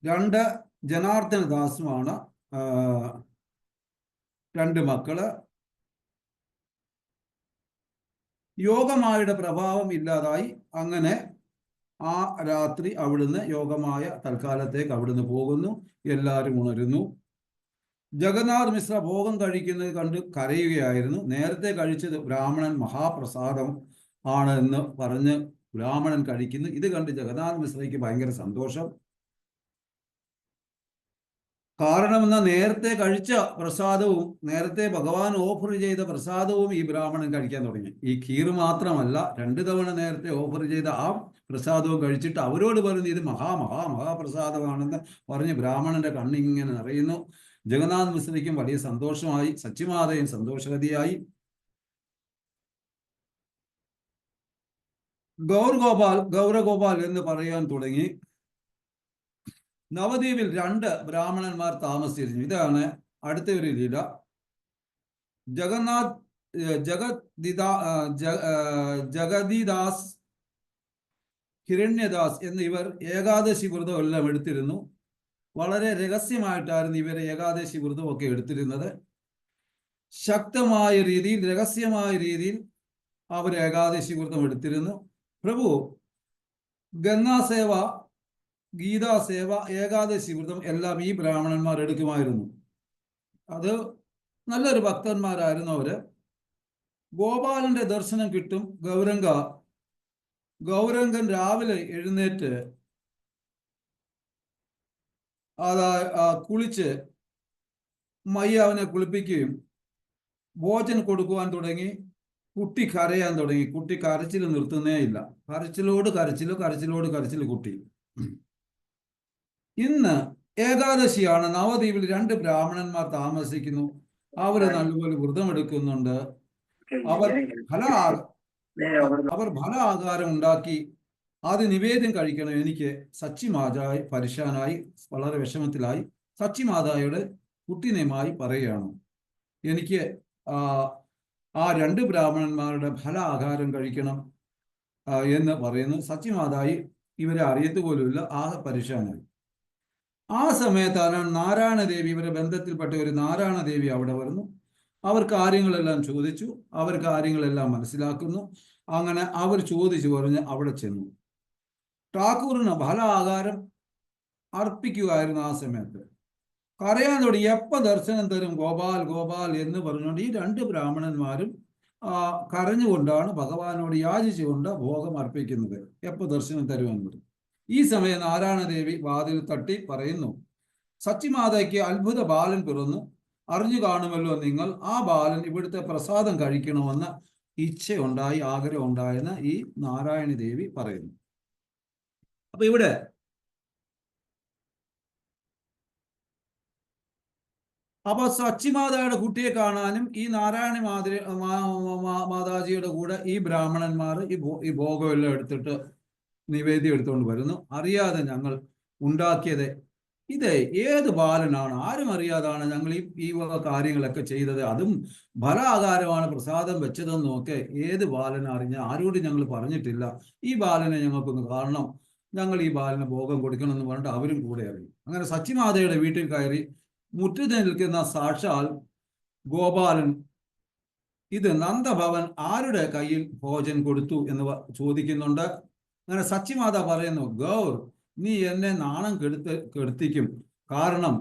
2 ജനാർദ്ദന ദാസുമാണ് 2 മക്കള്. യോഗമായുടെ പ്രഭാവം ഇല്ലാതായി. അങ്ങനെ ആ രാത്രി അവിടുന്ന് യോഗമായ തൽക്കാലത്തേക്ക് അവിടുന്ന് പോകുന്നു. എല്ലാവരും ഉണരുന്നു. ജഗന്നാഥ് മിശ്ര ഭോഗം കഴിക്കുന്നത് കണ്ട് കരയുകയായിരുന്നു. നേരത്തെ കഴിച്ചത് ബ്രാഹ്മണൻ മഹാപ്രസാദം ആണ് എന്ന് പറഞ്ഞ് ബ്രാഹ്മണൻ കഴിക്കുന്നു. ഇത് കണ്ട് ജഗന്നാഥ് മിശ്രയ്ക്ക് ഭയങ്കര സന്തോഷം. കാരണം എന്നാ നേരത്തെ കഴിച്ച പ്രസാദവും നേരത്തെ ഭഗവാൻ ഓഫർ ചെയ്ത പ്രസാദവും ഈ ബ്രാഹ്മണൻ കഴിക്കാൻ തുടങ്ങി. ഈ ഖീർ മാത്രമല്ല, 2 തവണ നേരത്തെ ഓഫർ ചെയ്ത ആ പ്രസാദവും കഴിച്ചിട്ട് അവരോട് പറഞ്ഞു ഇത് മഹാപ്രസാദമാണെന്ന് പറഞ്ഞ് ബ്രാഹ്മണന്റെ കണ്ണിങ്ങനെ നിറയുന്നു. ജഗന്നാഥ് മിശ്രയ്ക്കും വലിയ സന്തോഷമായി, സച്ചിമാതയും സന്തോഷവതിയായി. ഗൗരഗോപാൽ എന്ന് പറയാൻ തുടങ്ങി. നവദ്വീപിൽ 2 ബ്രാഹ്മണന്മാർ താമസിച്ചിരുന്നു. ഇതാണ് അടുത്ത ഒരു ലീല. ജഗതിദാസ്, ഹിരണ്യദാസ് എന്നിവർ ഏകാദശി വ്രതം എല്ലാം എടുത്തിരുന്നു. വളരെ രഹസ്യമായിട്ടായിരുന്നു ഇവർ ഏകാദശി വ്രതമൊക്കെ എടുത്തിരുന്നത്. ശക്തമായ രീതിയിൽ, രഹസ്യമായ രീതിയിൽ അവർ ഏകാദശി വ്രതം എടുത്തിരുന്നു. പ്രഭു ഗംഗാസേവ, ഗീതാസേവ, ഏകാദശി വ്രതം എല്ലാം ഈ ബ്രാഹ്മണന്മാർ എടുക്കുമായിരുന്നു. അത് നല്ലൊരു ഭക്തന്മാരായിരുന്നു അവര്. ഗോപാലന്റെ ദർശനം കിട്ടും. ഗൗരംഗൻ രാവിലെ എഴുന്നേറ്റ് കുളിച്ച് മയ്യാവിനെ കുളിപ്പിക്കുകയും ഭോജനം കൊടുക്കുവാൻ തുടങ്ങി. കുട്ടി കരയാൻ തുടങ്ങി. കുട്ടി കരച്ചിൽ നിർത്തുന്നേ ഇല്ല. കരച്ചിലോട് കരച്ചിൽ കുട്ടി. ഇന്ന് ഏകാദശിയാണ്. നവദ്വീപിൽ 2 ബ്രാഹ്മണന്മാർ താമസിക്കുന്നു. അവര് നല്ലപോലെ വ്രതമെടുക്കുന്നുണ്ട്. അവർ ഫലാഹാരം ഉണ്ടാക്കി അത് നിവേദ്യം കഴിക്കണം. എനിക്ക് സച്ചിമാതായി പരിശാനായി, വളരെ വിഷമത്തിലായി സച്ചിമാതായുടെ കുട്ടിനെയുമായി പറയുകയാണ്, എനിക്ക് ആ 2 ബ്രാഹ്മണന്മാരുടെ ഫലാഹാരം കഴിക്കണം എന്ന് പറയുന്നു. സച്ചിമാതായി ഇവരെ അറിയത്ത് പോലുമില്ല, ആകെ പരിശാനായി. ആ സമയത്താണ് നാരായണദേവി, ഇവരെ ബന്ധത്തിൽപ്പെട്ട ഒരു നാരായണദേവി അവിടെ വരുന്നു. അവർ കാര്യങ്ങളെല്ലാം ചോദിച്ചു. അവർ കാര്യങ്ങളെല്ലാം മനസ്സിലാക്കുന്നു. അങ്ങനെ അവർ ചോദിച്ചു പറഞ്ഞ് അവിടെ ചെന്നു. ഠാക്കൂറിന് ഫലാഹാരം അർപ്പിക്കുമായിരുന്നു. ആ സമയത്ത് കരയാൻ തുടങ്ങി. എപ്പോൾ ദർശനം തരും ഗോപാൽ എന്ന് പറഞ്ഞുകൊണ്ട് ഈ 2 ബ്രാഹ്മണന്മാരും കരഞ്ഞുകൊണ്ടാണ് ഭഗവാനോട് യാചിച്ചുകൊണ്ട് ഭോഗം അർപ്പിക്കുന്നത്. എപ്പോൾ ദർശനം തരുമെന്ന്. ഈ സമയം നാരായണദേവി വാതിൽ തട്ടി പറയുന്നു, സച്ചിമാതയ്ക്ക് അത്ഭുത ബാലൻ പിറന്നു, അറിഞ്ഞു കാണുമല്ലോ നിങ്ങൾ. ആ ബാലൻ ഇവിടുത്തെ പ്രസാദം കഴിക്കണമെന്ന് ഇച്ഛയുണ്ടായി, ആഗ്രഹം ഉണ്ടായെന്ന് ഈ നാരായണ ദേവി പറയുന്നു. അപ്പൊ ഇവിടെ സച്ചിമാതയുടെ കുട്ടിയെ കാണാനും ഈ നാരായണ മാതാജിയുടെ കൂടെ ഈ ബ്രാഹ്മണന്മാർ ഈ ഭോഗമെല്ലാം എടുത്തിട്ട് നിവേദ്യം എടുത്തുകൊണ്ട് വരുന്നു. അറിയാതെ ഞങ്ങൾ ഉണ്ടാക്കിയത് ഇത് ഏത് ബാലനാണ്, ആരും അറിയാതാണ് ഞങ്ങൾ ഈ വക കാര്യങ്ങളൊക്കെ ചെയ്തത്. അതും ഫലാഹാരമാണ് പ്രസാദം വെച്ചതെന്നൊക്കെ ഏത് ബാലൻ അറിഞ്ഞ, ആരോടും ഞങ്ങൾ പറഞ്ഞിട്ടില്ല. ഈ ബാലനെ ഞങ്ങൾക്കൊന്ന് കാണണം, ഞങ്ങൾ ഈ ബാലന് ഭോഗം കൊടുക്കണമെന്ന് പറഞ്ഞിട്ട് അവരും കൂടെ ഇറങ്ങി. അങ്ങനെ സച്ചിമാതയുടെ വീട്ടിൽ കയറി മുറ്റത്ത് നിൽക്കുന്ന സാക്ഷാൽ ഗോപാലൻ ഇത് നന്ദഭവൻ ആരുടെ കയ്യിൽ ഭോജനം കൊടുത്തു എന്ന് ചോദിക്കുന്നുണ്ട്. അങ്ങനെ സച്ചിമാത പറയുന്നു, ഗൗർ, നീ എന്നെ നാണം കെടുത്തിക്കും. കാരണം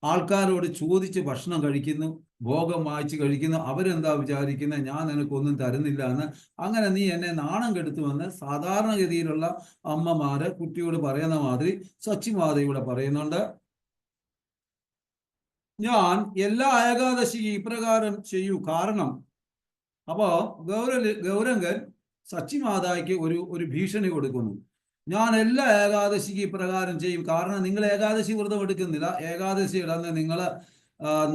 ആൾക്കാരോട് ചോദിച്ച് ഭക്ഷണം കഴിക്കുന്നു, ഭോഗം വായിച്ച് കഴിക്കുന്നു. അവരെന്താ വിചാരിക്കുന്നത്, ഞാൻ നിനക്കൊന്നും തരുന്നില്ല എന്ന്. അങ്ങനെ നീ എന്നെ നാണം കെടുത്തുമെന്ന് സാധാരണഗതിയിലുള്ള അമ്മമാര് കുട്ടിയോട് പറയുന്ന മാതിരി സച്ചിമാതയോട് പറയുന്നുണ്ട്. ഞാൻ എല്ലാ ഏകാദശിക്കും ഇപ്രകാരം ചെയ്യൂ. കാരണം അപ്പോ ഗൗരംഗൻ സച്ചിമാതായ്ക്ക് ഒരു ഭീഷണി കൊടുക്കുന്നു. ഞാൻ എല്ലാ ഏകാദശിക്ക് ഇപ്രകാരം ചെയ്യും. കാരണം നിങ്ങൾ ഏകാദശി വ്രതം എടുക്കുന്നില്ല. ഏകാദശിയുടെ അന്ന് നിങ്ങൾ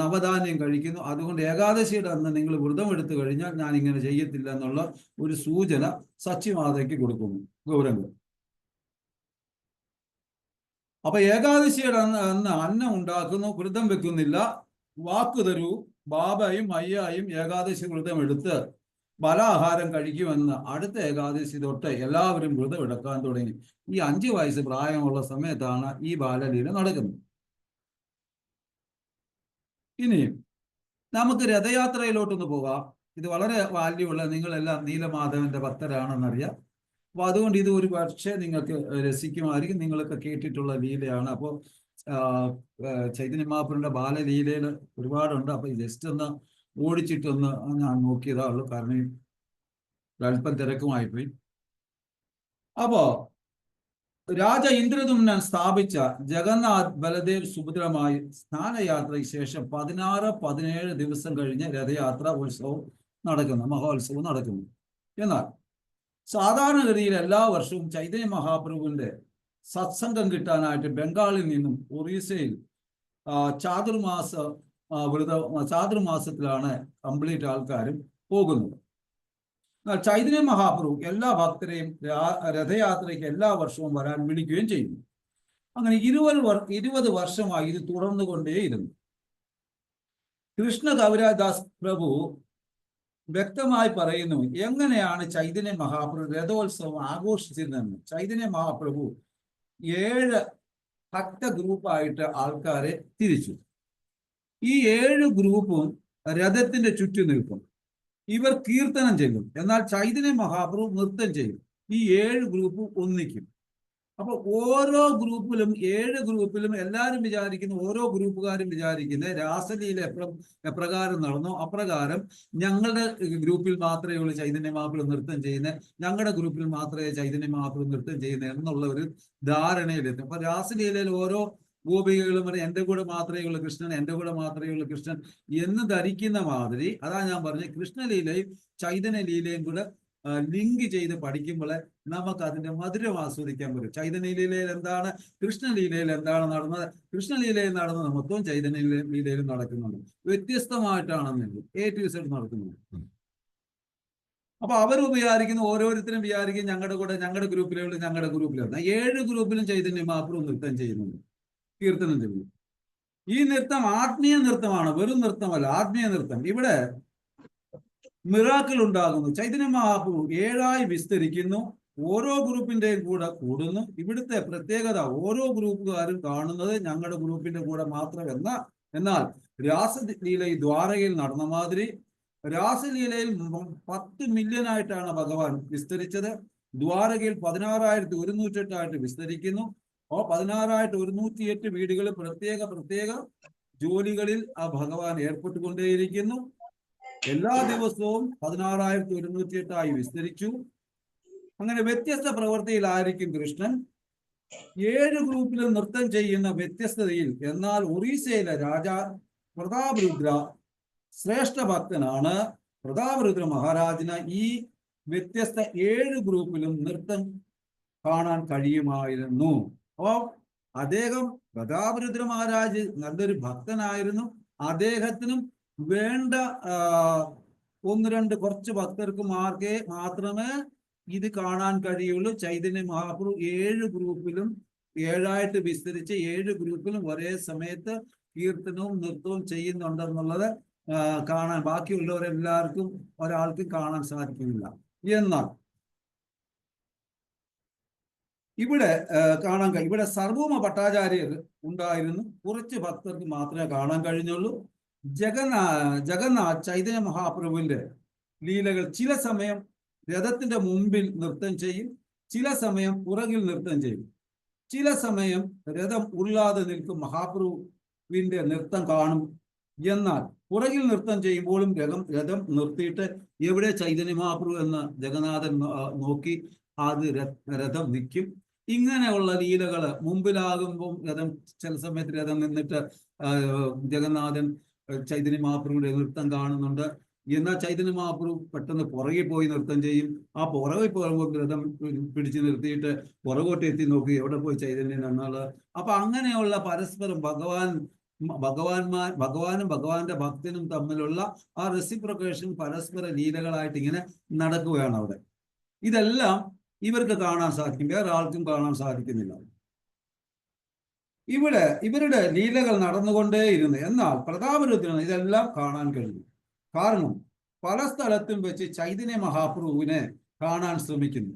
നവധാന്യം കഴിക്കുന്നു. അതുകൊണ്ട് ഏകാദശിയുടെ അന്ന് നിങ്ങൾ വ്രതം എടുത്തു കഴിഞ്ഞാൽ ഞാൻ ഇങ്ങനെ ചെയ്യത്തില്ല എന്നുള്ള ഒരു സൂചന സച്ചിമാതയ്ക്ക് കൊടുക്കുന്നു ഗൗരംഗൻ. അപ്പൊ ഏകാദശിയുടെ അന്ന് അന്നം ഉണ്ടാക്കുന്നു, വ്രതം വെക്കുന്നില്ല. വാക്കു തരൂ, ബാബയും അയ്യായും ഏകാദശി വ്രതം എടുത്ത് ഫലാഹാരം കഴിക്കുമെന്ന്. അടുത്ത ഏകാദശി തൊട്ട് എല്ലാവരും വ്രതം എടുക്കാൻ തുടങ്ങി. ഈ 5 വയസ്സ് പ്രായമുള്ള സമയത്താണ് ഈ ബാലലീല നടക്കുന്നത്. ഇനി നമുക്ക് രഥയാത്രയിലോട്ടൊന്ന് പോകാം. ഇത് വളരെ വാല്യുള്ള, നിങ്ങളെല്ലാം നീലമാധവന്റെ ഭക്തരാണെന്നറിയാം. അപ്പൊ അതുകൊണ്ട് ഇത് ഒരു പക്ഷേ നിങ്ങൾക്ക് രസിക്കുമായിരിക്കും. നിങ്ങളൊക്കെ കേട്ടിട്ടുള്ള ലീലയാണ്. അപ്പോൾ ചൈതന്യ മഹാപ്രഭുവിന്റെ ബാലലീലയിൽ ഒരുപാടുണ്ട്. അപ്പൊ ജസ്റ്റ് ഒന്ന് ഓടിച്ചിട്ടൊന്ന് ഞാൻ നോക്കിയതാ ഉള്ളൂ, കാരണം അല്പം തിരക്കുമായി പോയി. അപ്പോ രാജ ഇന്ദ്രദുമ്നൻ സ്ഥാപിച്ച ജഗന്നാഥ് ബലദേവ് സുഭദ്രമായി സ്നാനയാത്രയ്ക്ക് ശേഷം 16-17 ദിവസം കഴിഞ്ഞ് രഥയാത്ര ഉത്സവം നടക്കുന്നു, മഹോത്സവം നടക്കുന്നു. എന്നാൽ സാധാരണഗതിയിൽ എല്ലാ വർഷവും ചൈതന്യ മഹാപ്രഭുവിന്റെ സത്സംഗം കിട്ടാനായിട്ട് ബംഗാളിൽ നിന്നും ഒറീസയിൽ ചാതുർമാസ ചാതുർമാസത്തിലാണ് കംപ്ലീറ്റ് ആൾക്കാരും പോകുന്നത്. ചൈതന്യ മഹാപ്രഭു എല്ലാ ഭക്തരെയും രഥയാത്രയ്ക്ക് എല്ലാ വർഷവും വരാൻ വിളിക്കുകയും ചെയ്യുന്നു. അങ്ങനെ 20 വർഷമായി ഇത് തുടർന്നുകൊണ്ടേയിരുന്നു. കൃഷ്ണ കവിരാജദാസ് പ്രഭു വ്യക്തമായി പറയുന്നു എങ്ങനെയാണ് ചൈതന്യ മഹാപ്രഭു രഥോത്സവം ആഘോഷിച്ചിരുന്നെന്ന്. ചൈതന്യ മഹാപ്രഭു 7 ഭക്ത ഗ്രൂപ്പായിട്ട് ആൾക്കാരെ തിരിച്ചു. ഈ 7 ഗ്രൂപ്പും രഥത്തിന്റെ ചുറ്റും നിൽക്കും. ഇവർ കീർത്തനം ചെയ്യും. എന്നാൽ ചൈതന്യ മഹാപ്രഭു നൃത്തം ചെയ്യും. ഈ 7 ഗ്രൂപ്പ് ഒന്നിക്കും. അപ്പൊ ഓരോ ഗ്രൂപ്പിലും 7 ഗ്രൂപ്പിലും എല്ലാവരും വിചാരിക്കുന്നു, ഓരോ ഗ്രൂപ്പുകാരും വിചാരിക്കുന്നത് രാസലീല എപ്രകാരം നടന്നോ അപ്രകാരം ഞങ്ങളുടെ ഗ്രൂപ്പിൽ മാത്രമേ ഉള്ളൂ ചൈതന്യ മഹാപ്രഭു നൃത്തം ചെയ്യുന്നത്, ഞങ്ങളുടെ ഗ്രൂപ്പിൽ മാത്രമേ ചൈതന്യ മഹാപ്രഭു നൃത്തം ചെയ്യുന്നത് എന്നുള്ള ഒരു ധാരണയിലെത്തും. അപ്പൊ രാസലീലയിൽ ഓരോ ഗോപികകളും എന്റെ കൂടെ മാത്രമേ ഉള്ളൂ കൃഷ്ണൻ, എന്റെ കൂടെ മാത്രമേ ഉള്ളൂ കൃഷ്ണൻ എന്ന് ധരിക്കുന്ന മാതിരി, അതാ ഞാൻ പറഞ്ഞത് കൃഷ്ണലീലയും ചൈതന്യലീലയും കൂടെ ലിങ്ക് ചെയ്ത് പഠിക്കുമ്പോൾ നമുക്ക് അതിന്റെ മധുരം ആസ്വദിക്കാൻ പറ്റും. ചൈതന്യലീലയിൽ എന്താണ്, കൃഷ്ണലീലയിൽ എന്താണ് നടന്നത്, കൃഷ്ണലീലയിൽ നടന്നത് മൊത്തവും ചൈതന്യലീലയിലും നടക്കുന്നുണ്ട്. വ്യത്യസ്തമായിട്ടാണെന്നുണ്ട് A to Z നടക്കുന്നുണ്ട്. അപ്പൊ അവർ വിചാരിക്കുന്നു, ഓരോരുത്തരും വിചാരിക്കും ഞങ്ങളുടെ ഗ്രൂപ്പിലുള്ള 7 ഗ്രൂപ്പിലും ചൈതന്യ മഹാപ്രഭു നൃത്തം ചെയ്യുന്നുണ്ട്, കീർത്തനം ചെയ്യുന്നു. ഈ നൃത്തം ആത്മീയ നൃത്തമാണ്, വെറും നൃത്തമല്ല, ആത്മീയ നൃത്തം. ഇവിടെ മിറാക്കിൾ ഉണ്ടാകുന്നു. ചൈതന്യ മഹാപ്രഭു 7ആയി വിസ്തരിക്കുന്നു, ഓരോ ഗ്രൂപ്പിന്റെയും കൂടെ കൂടുന്നു. ഇവിടുത്തെ പ്രത്യേകത ഓരോ ഗ്രൂപ്പുകാരും കാണുന്നത് ഞങ്ങളുടെ ഗ്രൂപ്പിന്റെ കൂടെ മാത്രമല്ല. എന്നാൽ രാസലീല ദ്വാരകയിൽ നടന്ന മാതിരി രാസലീലയിൽ 10 മില്യനായിട്ടാണ് ഭഗവാൻ വിസ്തരിച്ചത്. ദ്വാരകയിൽ 16,108 വിസ്തരിക്കുന്നു. 16,108 വീടുകൾ പ്രത്യേക ജോലികളിൽ ആ ഭഗവാൻ ഏർപ്പെട്ടുകൊണ്ടേയിരിക്കുന്നു. എല്ലാ ദിവസവും 16,108 വിസ്തരിച്ചു. അങ്ങനെ വ്യത്യസ്ത പ്രവൃത്തിയിലായിരിക്കും കൃഷ്ണൻ. 7 ഗ്രൂപ്പിലും നൃത്തം ചെയ്യുന്ന വ്യത്യസ്തതയിൽ. എന്നാൽ ഒറീസയിലെ രാജാ പ്രതാപരുദ്ര ശ്രേഷ്ഠ ഭക്തനാണ്. പ്രതാപരുദ്ര മഹാരാജിന് ഈ വ്യത്യസ്ത 7 ഗ്രൂപ്പിലും നൃത്തം കാണാൻ കഴിയുമായിരുന്നു. അപ്പോൾ അദ്ദേഹം പ്രതാപരുദ്ര മഹാരാജ് നല്ലൊരു ഭക്തനായിരുന്നു. അദ്ദേഹത്തിനും വേണ്ട 1-2 കുറച്ച് ഭക്തർക്ക് മാത്രമേ ഇത് കാണാൻ കഴിയുള്ളൂ. ചൈതന്യ മഹാപ്രഭു 7 ഗ്രൂപ്പിലും 7ആയിട്ട് വിസ്തരിച്ച് 7 ഗ്രൂപ്പിലും ഒരേ സമയത്ത് കീർത്തനവും നൃത്തവും ചെയ്യുന്നുണ്ടെന്നുള്ളത് കാണാൻ ബാക്കിയുള്ളവരെല്ലാവർക്കും ഒരാൾക്കും കാണാൻ സാധിക്കുന്നില്ല. എന്നാൽ ഇവിടെ ഇവിടെ സർവോമ ഭട്ടാചാര്യർ ഉണ്ടായിരുന്നു. കുറച്ച് ഭക്തർക്ക് മാത്രമേ കാണാൻ കഴിഞ്ഞുള്ളൂ. ജഗന്നാഥ് ചൈതന്യ മഹാപ്രഭുവിന്റെ ലീലകൾ ചില സമയം രഥത്തിന്റെ മുമ്പിൽ നൃത്തം ചെയ്യും, ചില സമയം പുറകിൽ നൃത്തം ചെയ്യും, ചില സമയം രഥം ഉള്ളാതെ നിൽക്കും മഹാപ്രഭുവിന്റെ നൃത്തം കാണും. എന്നാൽ പുറകിൽ നൃത്തം ചെയ്യുമ്പോഴും രഥം നിർത്തിയിട്ട് എവിടെ ചൈതന്യ മഹാപ്രഭു എന്ന് ജഗന്നാഥൻ നോക്കി അത് രഥം നിൽക്കും. ഇങ്ങനെയുള്ള ലീലകള് മുമ്പിലാകുമ്പോൾ ചില സമയത്ത് രഥം നിന്നിട്ട് ജഗന്നാഥൻ ചൈതന്യ മഹാപ്രഭുവിന്റെ നൃത്തം കാണുന്നുണ്ട്. എന്നാൽ ചൈതന്യ മഹാപ്രഭു പെട്ടെന്ന് പുറകെ പോയി നൃത്തം ചെയ്യും. ആ പുറകെ പോകുമ്പോൾ രഥം പിടിച്ചു നിർത്തിയിട്ട് പുറകോട്ട് എത്തി നോക്കി എവിടെ പോയി ചൈതന്യൻ എന്നുള്ളത്. അപ്പൊ അങ്ങനെയുള്ള പരസ്പരം ഭഗവാനും ഭഗവാന്റെ ഭക്തനും തമ്മിലുള്ള ആ റെസിപ്രൊക്കേഷൻ പരസ്പര ലീലകളായിട്ട് ഇങ്ങനെ നടക്കുകയാണ് അവിടെ. ഇതെല്ലാം ഇവർക്ക് കാണാൻ സാധിക്കും, വേറെ ആൾക്കും കാണാൻ സാധിക്കുന്നില്ല. ഇവരുടെ ലീലകൾ നടന്നുകൊണ്ടേയിരുന്നു. എന്നാൽ പ്രതാപരുദ്രന് ഇതെല്ലാം കാണാൻ കഴിയും. കാരണം പല സ്ഥലത്തും വെച്ച് ചൈതന്യ മഹാപ്രഭുവിനെ കാണാൻ ശ്രമിക്കുന്നു.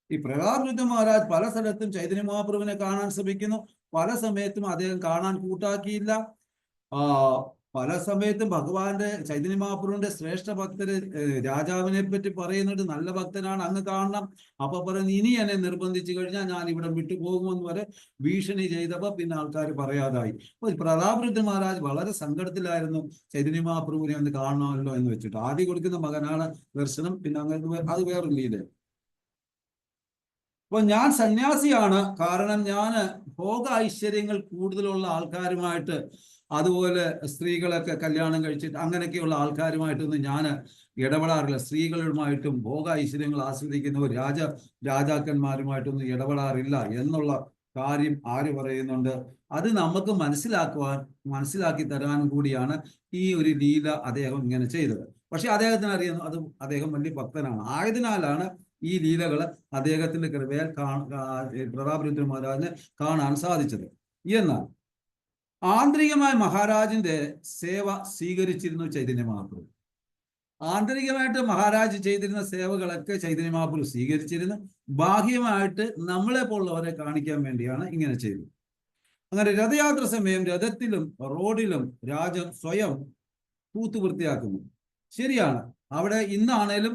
ഈ പ്രതാപരുദ്ര മഹാരാജ് പല സ്ഥലത്തും ചൈതന്യ മഹാപ്രഭുവിനെ കാണാൻ ശ്രമിക്കുന്നു. പല സമയത്തും അദ്ദേഹം കാണാൻ കൂട്ടാക്കിയില്ല. പല സമയത്തും ഭഗവാന്റെ ചൈതന്യ മഹാപ്രഭുവിന്റെ ശ്രേഷ്ഠ ഭക്തര് രാജാവിനെ പറ്റി പറയുന്നുണ്ട്, നല്ല ഭക്തനാണ്, അങ്ങ് കാണണം. അപ്പൊ പറയുന്നത് ഇനി എന്നെ നിർബന്ധിച്ചു കഴിഞ്ഞാൽ ഞാൻ ഇവിടെ വിട്ടുപോകുമെന്ന് വരെ ഭീഷണി ചെയ്തപ്പോ പിന്നെ ആൾക്കാർ പറയാതായി. അപ്പൊ പ്രതാപരുദ്ര മഹാരാജ് വളരെ സങ്കടത്തിലായിരുന്നു, ചൈതന്യ മഹാപ്രഭുവിനെ ഒന്ന് കാണണമല്ലോ എന്ന് വെച്ചിട്ട്. ആദ്യം കൊടുക്കുന്ന മകനാണ് ദർശനം, പിന്നെ അങ്ങനെ അത് വേറൊരു ലീല. അപ്പൊ ഞാൻ സന്യാസിയാണ്, കാരണം ഞാൻ ഭോഗ ഐശ്വര്യങ്ങൾ കൂടുതലുള്ള ആൾക്കാരുമായിട്ട്, അതുപോലെ സ്ത്രീകളൊക്കെ കല്യാണം കഴിച്ചിട്ട് അങ്ങനെയൊക്കെയുള്ള ആൾക്കാരുമായിട്ടൊന്നും ഞാൻ ഇടപെടാറില്ല. സ്ത്രീകളുമായിട്ടും ഭോഗ ഐശ്വര്യങ്ങൾ ആസ്വദിക്കുന്നവർ രാജാക്കന്മാരുമായിട്ടൊന്നും ഇടപെടാറില്ല എന്നുള്ള കാര്യം ആര് പറയുന്നുണ്ട്? അത് നമുക്ക് മനസ്സിലാക്കി തരാനും കൂടിയാണ് ഈ ഒരു ലീല അദ്ദേഹം ഇങ്ങനെ ചെയ്തത്. പക്ഷെ അദ്ദേഹത്തിന് അറിയുന്നു അത് അദ്ദേഹം വലിയ ഭക്തനാണ്, ആയതിനാലാണ് ഈ ലീലകൾ അദ്ദേഹത്തിന്റെ കൃപയാൽ പ്രതാപരുദ്ര മഹാരാജിന് കാണാൻ സാധിച്ചത്. എന്നാൽ ആന്തരികമായ മഹാരാജിന്റെ സേവ സ്വീകരിച്ചിരുന്നു ചൈതന്യ മഹാപ്രഭു. ആന്തരികമായിട്ട് മഹാരാജ് ചെയ്തിരുന്ന സേവകളൊക്കെ ചൈതന്യ മഹാപ്രഭു സ്വീകരിച്ചിരുന്നു. ബാഹ്യമായിട്ട് നമ്മളെ പോലുള്ളവരെ കാണിക്കാൻ വേണ്ടിയാണ് ഇങ്ങനെ ചെയ്തത്. അങ്ങനെ രഥയാത്ര സമയം രഥത്തിലും റോഡിലും രാജൻ സ്വയം തൂത്ത് വൃത്തിയാക്കുന്നു. ശരിയാണ്, അവിടെ ഇന്നാണേലും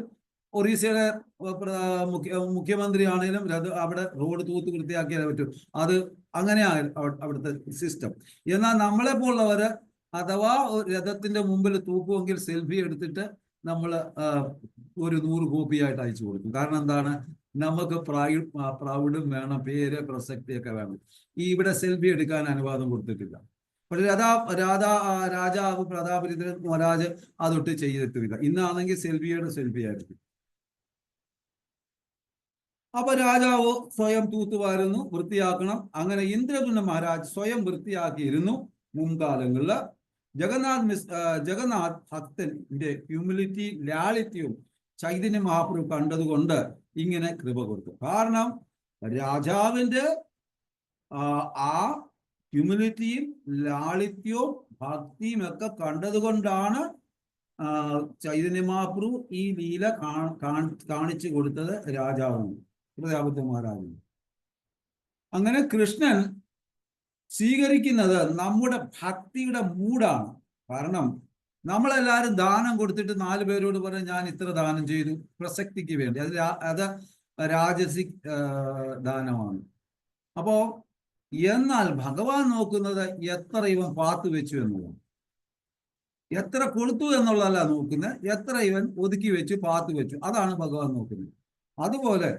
ഒറീസയുടെ മുഖ്യമന്ത്രി ആണേലും അവിടെ റോഡ് തൂത്ത് വൃത്തിയാക്കിയാലേ പറ്റൂ. അത് അങ്ങനെയാണ് അവിടുത്തെ സിസ്റ്റം. എന്നാൽ നമ്മളെ പോലുള്ളവര് അഥവാ രഥത്തിന്റെ മുമ്പിൽ തൂക്കുമെങ്കിൽ സെൽഫി എടുത്തിട്ട് നമ്മൾ ഒരു 100 കോപ്പിയായിട്ട് അയച്ചു കൊടുക്കും. കാരണം എന്താണ്? നമുക്ക് പ്രൗഡും വേണം, പേര് പ്രസക്തിയൊക്കെ വേണം. ഇവിടെ സെൽഫി എടുക്കാൻ അനുവാദം കൊടുത്തിട്ടില്ല. പക്ഷെ രാജാവ് പ്രതാപരുദ്രൻ മഹാരാജ് അതൊട്ട് ചെയ്തിട്ടില്ല. ഇന്നാണെങ്കിൽ സെൽഫി ആയിരിക്കും. അപ്പൊ രാജാവ് സ്വയം തൂത്തുവാരുന്നു, വൃത്തിയാക്കണം. അങ്ങനെ ഇന്ദ്രദുമ്ന മഹാരാജ് സ്വയം വൃത്തിയാക്കിയിരുന്നു. മുൻകാലങ്ങളില് ജഗന്നാഥ് ഭക്തന്റെ ഹ്യൂമിലിറ്റി, ലാളിത്യവും ചൈതന്യ മഹാപ്രഭു കണ്ടതുകൊണ്ട് ഇങ്ങനെ കൃപ കൊടുത്തു. കാരണം രാജാവിന്റെ ആ ഹ്യൂമിലിറ്റിയും ലാളിത്യവും ഭക്തിയും ഒക്കെ കണ്ടതുകൊണ്ടാണ് ചൈതന്യ മഹാപ്രഭു ഈ ലീല കാണിച്ചു കൊടുത്തത് രാജാവിന്, പ്രതാപരുദ്ര മഹാരാജിന്. അങ്ങനെ കൃഷ്ണൻ സ്വീകരിക്കുന്നത് നമ്മുടെ ഭക്തിയുടെ മൂടാണ്. കാരണം നമ്മളെല്ലാവരും ദാനം കൊടുത്തിട്ട് 4 പേരോട് പറയും ഞാൻ ഇത്ര ദാനം ചെയ്തു, പ്രസക്തിക്ക് വേണ്ടി. അത് രാജസിക് ദാനമാണ്. അപ്പോ എന്നാൽ ഭഗവാൻ നോക്കുന്നത് എത്ര ഇവൻ പാത്തു വെച്ചു എന്നുള്ളതാണ്. എത്ര കൊടുത്തു എന്നുള്ളതല്ല നോക്കുന്നത്, എത്ര ഇവൻ ഒതുക്കി വെച്ചു, പാത്തു വെച്ചു, അതാണ് ഭഗവാൻ നോക്കുന്നത്. അതുപോലെ